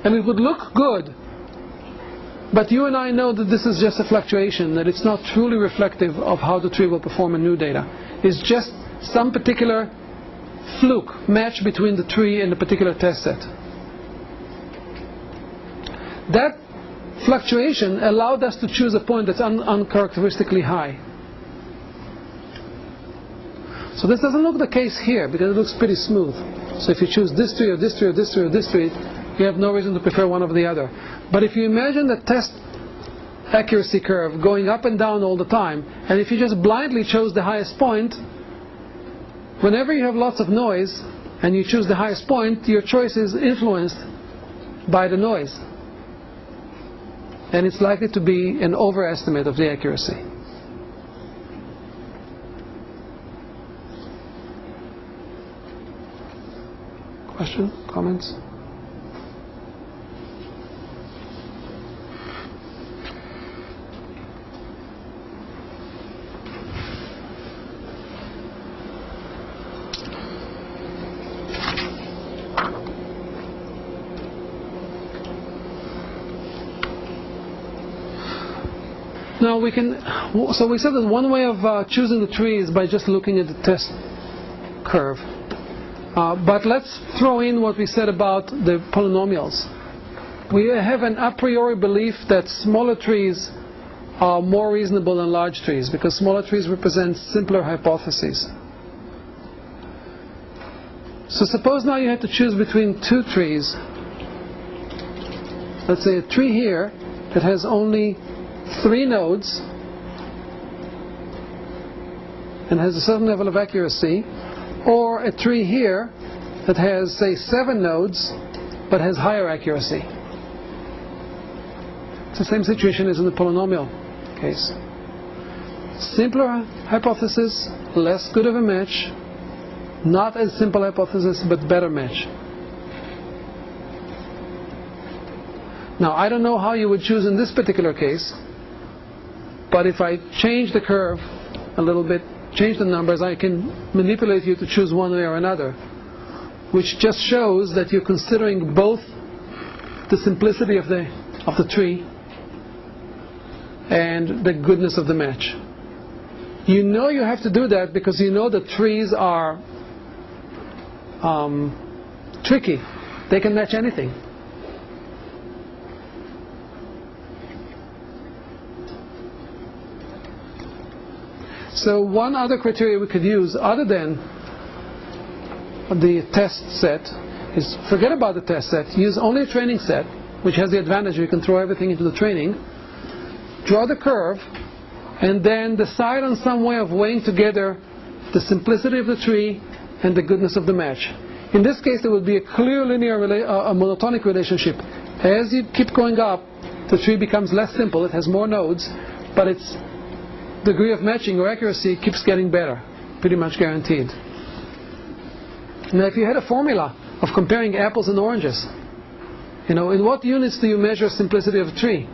And it would look good, but you and I know that this is just a fluctuation, that it's not truly reflective of how the tree will perform in new data. It's just some particular fluke match between the tree and the particular test set. That fluctuation allowed us to choose a point that's uncharacteristically high. So this doesn't look the case here, because it looks pretty smooth. So if you choose this tree or this tree or this tree or this tree, you have no reason to prefer one over the other. But if you imagine the test accuracy curve going up and down all the time, and if you just blindly chose the highest point, whenever you have lots of noise and you choose the highest point, your choice is influenced by the noise. And it's likely to be an overestimate of the accuracy. Question? Comments? Now we said that one way of choosing the tree is by just looking at the test curve. But let's throw in what we said about the polynomials. We have an a priori belief that smaller trees are more reasonable than large trees, because smaller trees represent simpler hypotheses. So suppose now you had to choose between 2 trees. Let's say a tree here that has only 3 nodes and has a certain level of accuracy, or a tree here that has, say, 7 nodes but has higher accuracy. It's the same situation as in the polynomial case. Simpler hypothesis, less good of a match. Not as simple hypothesis, but better match. Now, I don't know how you would choose in this particular case, but if I change the curve a little bit, change the numbers, I can manipulate you to choose one way or another, which just shows that you're considering both the simplicity of the tree and the goodness of the match. You know you have to do that because you know that trees are tricky. They can match anything. So one other criteria we could use other than the test set is forget about the test set. Use only a training set, which has the advantage you can throw everything into the training, draw the curve, and then decide on some way of weighing together the simplicity of the tree and the goodness of the match. In this case, there would be a clear linear, a monotonic relationship. As you keep going up, the tree becomes less simple, it has more nodes, but its degree of matching or accuracy keeps getting better, pretty much guaranteed. Now, if you had a formula of comparing apples and oranges, in what units do you measure simplicity of a tree?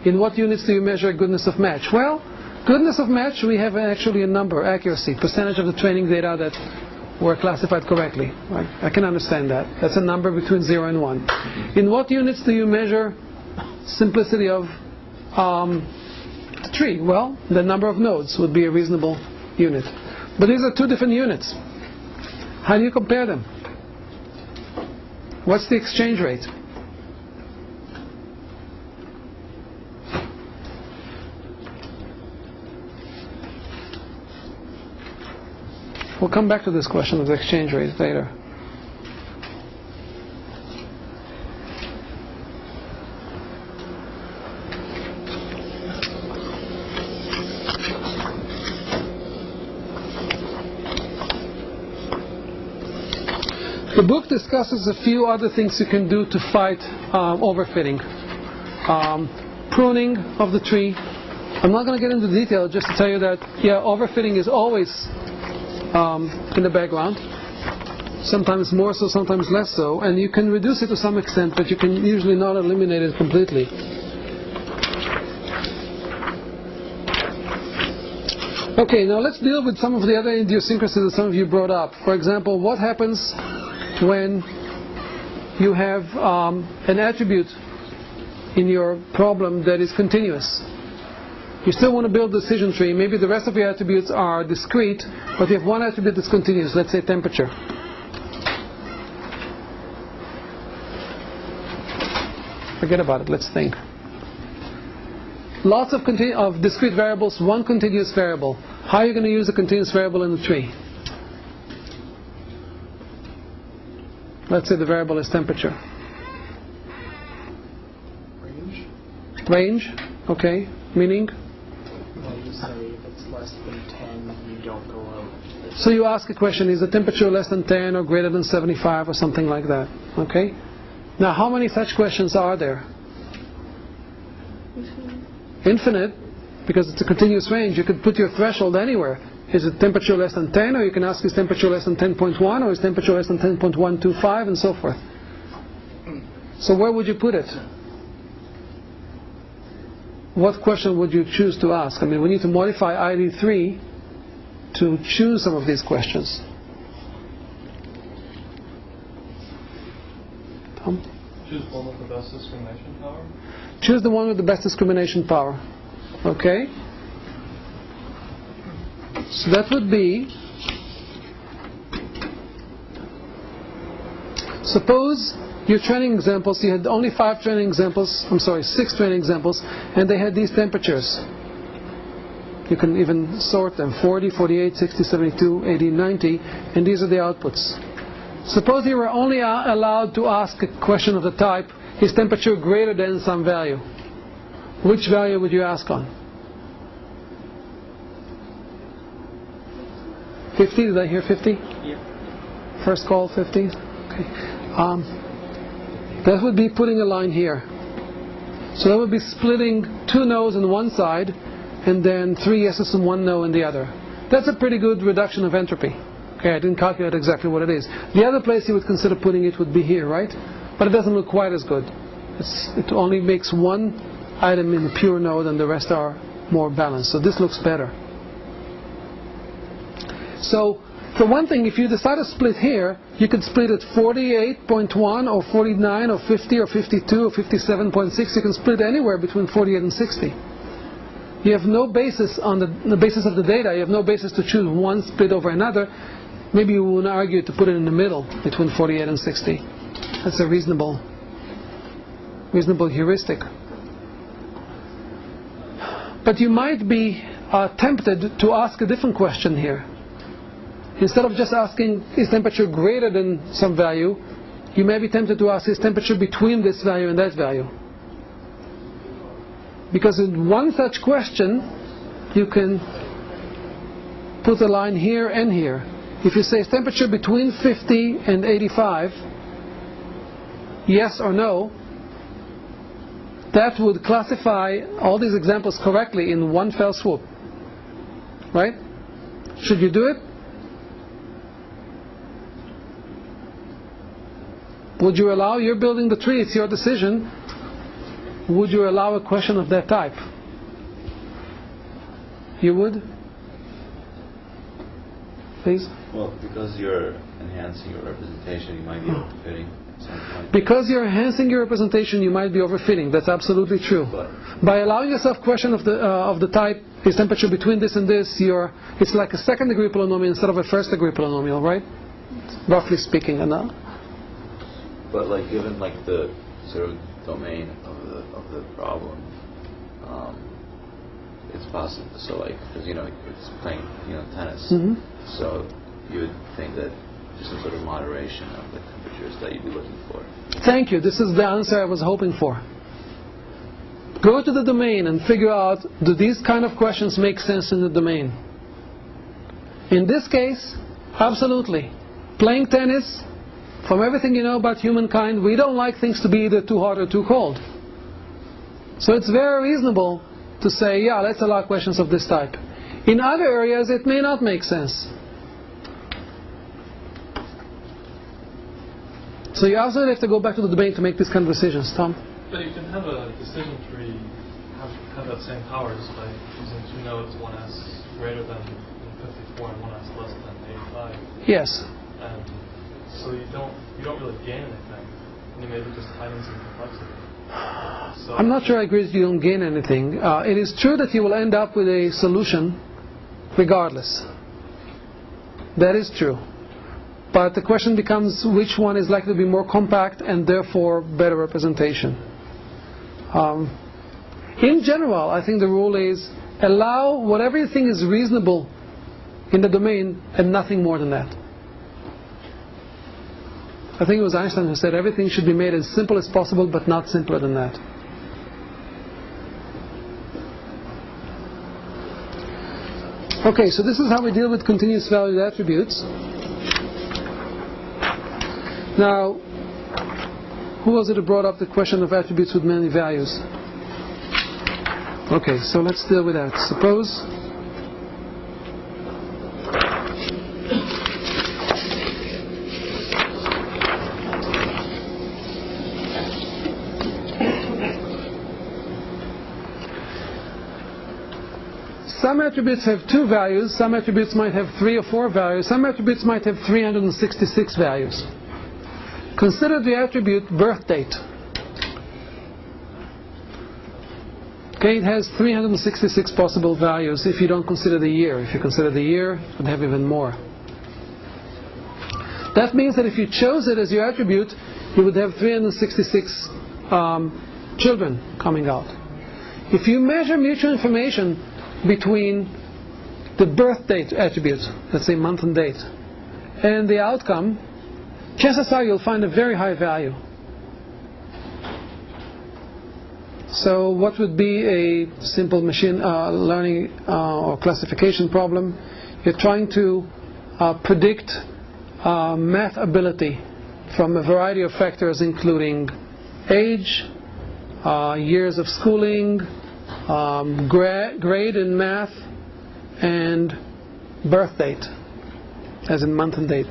In what units do you measure goodness of match? Well, goodness of match, we have actually a number, accuracy, percentage of the training data that were classified correctly. Right? I can understand that. That's a number between 0 and 1. In what units do you measure simplicity of the tree? Well, the number of nodes would be a reasonable unit. But these are two different units. How do you compare them? What's the exchange rate? We'll come back to this question of the exchange rate later. The book discusses a few other things you can do to fight overfitting. Pruning of the tree. I'm not going to get into detail, just to tell you that, overfitting is always in the background. Sometimes more so, sometimes less so. And you can reduce it to some extent, but you can usually not eliminate it completely. Okay, now let's deal with some of the other idiosyncrasies that some of you brought up. For example, what happens when you have an attribute in your problem that is continuous? You still want to build a decision tree. Maybe the rest of your attributes are discrete, but you have one attribute that's continuous, let's say temperature. Forget about it, let's think. Lots of discrete variables, one continuous variable. How are you going to use a continuous variable in the tree? Let's say the variable is temperature. Range, okay, meaning?
Well, you say if it's less than 10, you don't go out.
So you ask a question, is the temperature less than 10 or greater than 75 or something like that, okay? Now, how many such questions are there? Infinite, because it's a continuous range. You could put your threshold anywhere. Is it temperature less than 10, or you can ask is temperature less than 10.1, or is temperature less than 10.125, and so forth. So where would you put it? What question would you choose to ask? I mean, we need to modify ID3 to choose some of these questions. Tom?
Choose one with the best discrimination power.
Choose the one with the best discrimination power. Okay? So that would be, suppose your training examples, you had only 6 training examples, and they had these temperatures. You can even sort them, 40, 48, 60, 72, 80, 90, and these are the outputs. Suppose you were only allowed to ask a question of the type, is temperature greater than some value? Which value would you ask on? 50? Did I hear 50?
Yeah.
First call, 50? Okay. That would be putting a line here. So that would be splitting 2 no's on one side and then 3 yeses and 1 no in the other. That's a pretty good reduction of entropy. Okay, I didn't calculate exactly what it is. The other place you would consider putting it would be here, right? But it doesn't look quite as good. It only makes 1 item in the pure node and the rest are more balanced. So this looks better. So, for one thing, if you decide to split here, you could split it 48.1 or 49 or 50 or 52 or 57.6. You can split anywhere between 48 and 60. You have no basis on the basis of the data. You have no basis to choose one split over another. Maybe you would argue to put it in the middle between 48 and 60. That's a reasonable heuristic. But you might be tempted to ask a different question here. Instead of just asking, is temperature greater than some value, you may be tempted to ask, is temperature between this value and that value? Because in one such question, you can put a line here and here. If you say temperature between 50 and 85, yes or no, that would classify all these examples correctly in one fell swoop. Right? Should you do it? Would you allow, you're building the tree, it's your decision, would you allow a question of that type? You would? Please?
Well, because you're enhancing your representation, you might be overfitting at some point.
Because you're enhancing your representation, you might be overfitting. That's absolutely true.
But
by allowing yourself question of the type, is temperature between this and this, it's like a second degree polynomial instead of a first degree polynomial, right? Roughly speaking.
But like given like the sort of domain of the problem, it's possible. So like, because it's playing tennis, so you would think that there's some sort of moderation of the temperatures that you'd be looking for.
Thank you. This is the answer I was hoping for. Go to the domain and figure out, do these kind of questions make sense in the domain? In this case, absolutely. Playing tennis, from everything you know about humankind, we don't like things to be either too hot or too cold. So it's very reasonable to say, yeah, let's allow questions of this type. In other areas, it may not make sense. So you also have to go back to the domain to make these kind of decisions. Tom?
But you can have a decision tree have that same powers by using two nodes, one as greater than 54 and one as less than 85.
Yes.
And so you don't really gain anything. You maybe just heighten some complexity. So
I'm not sure I agree that you don't gain anything. It is true that you will end up with a solution regardless. That is true. But the question becomes which one is likely to be more compact and therefore better representation. In general, I think the rule is allow whatever you think is reasonable in the domain and nothing more than that. I think it was Einstein who said everything should be made as simple as possible but not simpler than that. Okay, so this is how we deal with continuous valued attributes. Now, who was it who brought up the question of attributes with many values? Okay, so let's deal with that. Suppose some attributes have 2 values, some attributes might have 3 or 4 values, some attributes might have 366 values. Consider the attribute birth date. Okay, it has 366 possible values if you don't consider the year. If you consider the year, it would have even more. That means that if you chose it as your attribute, you would have 366 children coming out. If you measure mutual information between the birth date attribute, let's say month and date, and the outcome, chances are you'll find a very high value. So what would be a simple machine learning or classification problem? You're trying to predict math ability from a variety of factors including age, years of schooling, grade in math, and birth date, as in month and date.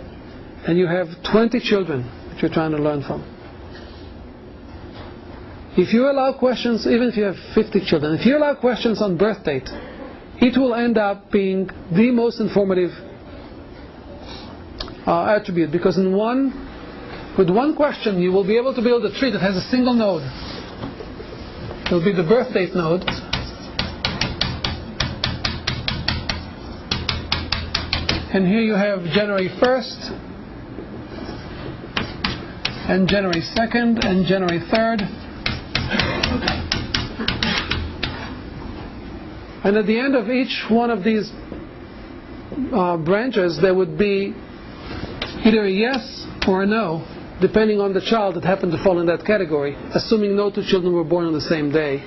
And you have 20 children that you're trying to learn from. If you allow questions, even if you have 50 children, if you allow questions on birth date, it will end up being the most informative attribute, because with one question you will be able to build a tree that has a single node. It will be the birth date node. And here you have January 1st, and January 2nd, and January 3rd. And at the end of each one of these branches, there would be either a yes or a no, depending on the child that happened to fall in that category, assuming no 2 children were born on the same day.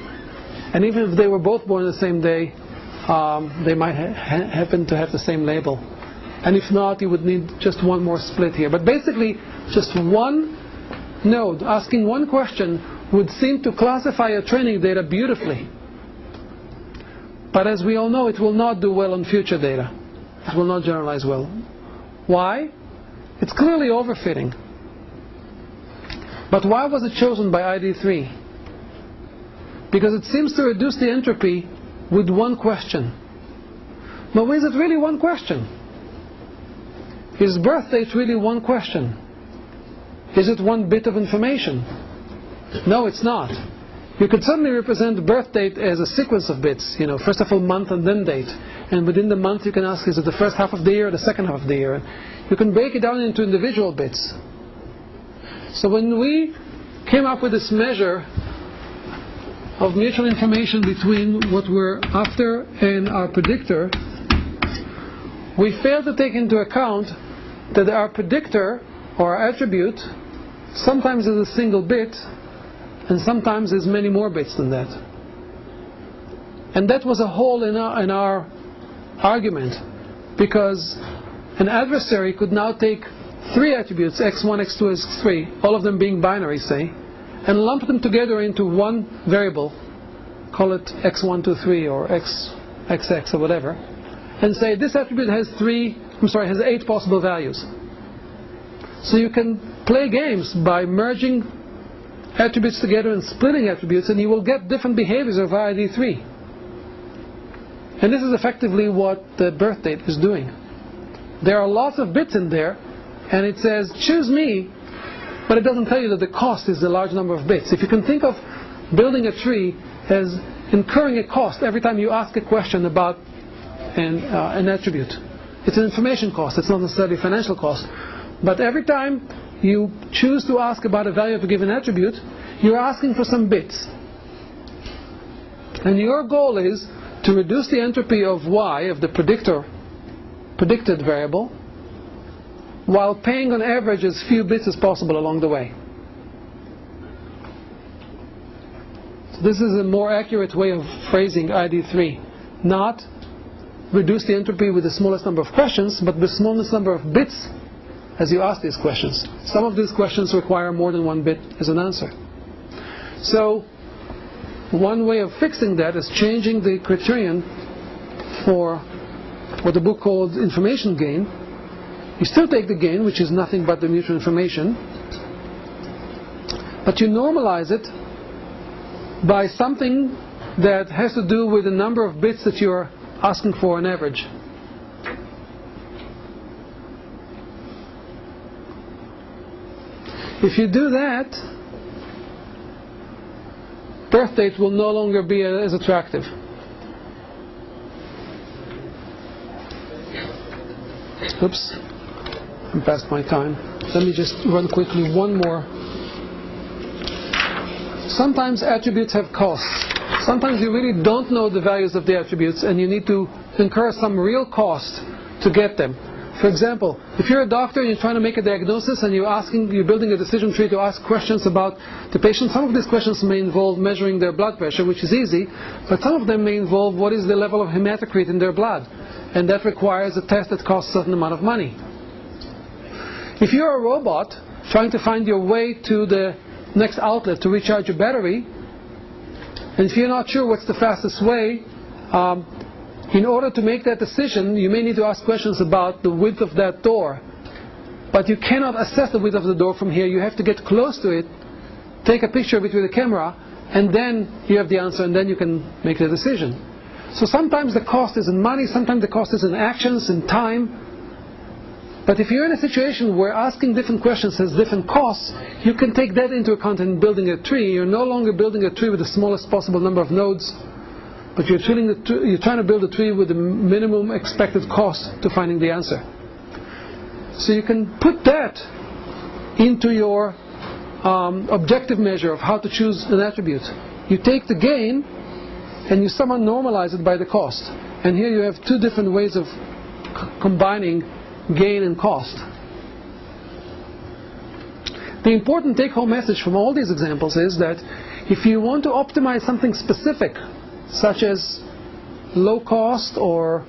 And even if they were both born the same day, they might happen to have the same label. And if not, you would need just one more split here. But basically, just one node asking one question would seem to classify your training data beautifully. But as we all know, it will not do well on future data. It will not generalize well. Why? It's clearly overfitting. But why was it chosen by ID3? Because it seems to reduce the entropy with one question. Now, is it really one question? Is birth date really one question? Is it one bit of information? No, it's not. You could certainly represent birth date as a sequence of bits. First of all, month and then date. And within the month, you can ask, is it the first half of the year or the second half of the year? You can break it down into individual bits. So when we came up with this measure of mutual information between what we're after and our predictor, we failed to take into account that our predictor, or our attribute, sometimes is a single bit, and sometimes is many more bits than that. And that was a hole in our argument, because an adversary could now take three attributes, x1, x2, x3, all of them being binary, say, and lump them together into one variable, call it x1, 2, 3, or xx, or whatever, and say this attribute has 8 possible values. So you can play games by merging attributes together and splitting attributes, and you will get different behaviors of ID3. And this is effectively what the birth date is doing. There are lots of bits in there, and it says, choose me, but it doesn't tell you that the cost is a large number of bits. If you can think of building a tree as incurring a cost every time you ask a question about an attribute. It's an information cost, it's not necessarily a financial cost. But every time you choose to ask about a value of a given attribute, you're asking for some bits. And your goal is to reduce the entropy of y, of the predicted variable, while paying on average as few bits as possible along the way. So this is a more accurate way of phrasing ID3. Not reduce the entropy with the smallest number of questions, but the smallest number of bits as you ask these questions. Some of these questions require more than one bit as an answer. So one way of fixing that is changing the criterion for what the book called information gain. You still take the gain, which is nothing but the mutual information, but you normalize it by something that has to do with the number of bits that you're asking for on average. If you do that, birth date will no longer be as attractive. Oops, I'm past my time. Let me just run quickly one more. Sometimes attributes have costs. Sometimes you really don't know the values of the attributes and you need to incur some real cost to get them. For example, if you're a doctor and you're trying to make a diagnosis and you're building a decision tree to ask questions about the patient, some of these questions may involve measuring their blood pressure, which is easy, but some of them may involve what is the level of hematocrit in their blood, and that requires a test that costs a certain amount of money. If you're a robot trying to find your way to the next outlet to recharge your battery, and if you're not sure what's the fastest way, in order to make that decision, you may need to ask questions about the width of that door. But you cannot assess the width of the door from here. You have to get close to it, take a picture of it with a camera, and then you have the answer, and then you can make the decision. So sometimes the cost is in money, sometimes the cost is in actions, in time. But if you're in a situation where asking different questions has different costs, you can take that into account in building a tree. You're no longer building a tree with the smallest possible number of nodes, but you're trying to build a tree with the minimum expected cost to finding the answer. So you can put that into your objective measure of how to choose an attribute. You take the gain and you somehow normalize it by the cost. And here you have two different ways of combining gain and cost. The important take-home message from all these examples is that if you want to optimize something specific such as low cost or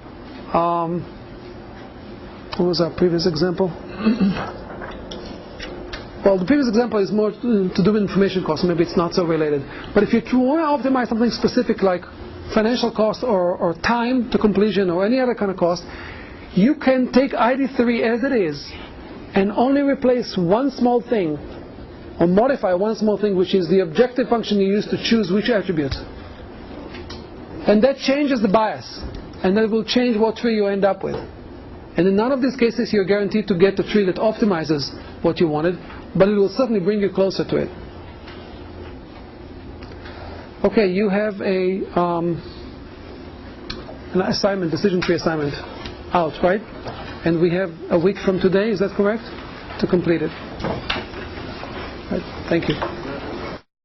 what was our previous example? Well, the previous example is more to do with information cost, so maybe it's not so related. But if you want to optimize something specific like financial cost or time to completion or any other kind of cost, you can take ID3 as it is and only replace one small thing or modify one small thing, which is the objective function you use to choose which attribute. And that changes the bias, and that will change what tree you end up with. And in none of these cases you're guaranteed to get the tree that optimizes what you wanted, but it will certainly bring you closer to it. Okay, you have an assignment, decision tree assignment out, right? And we have a week from today, is that correct? To complete it. Right, thank you.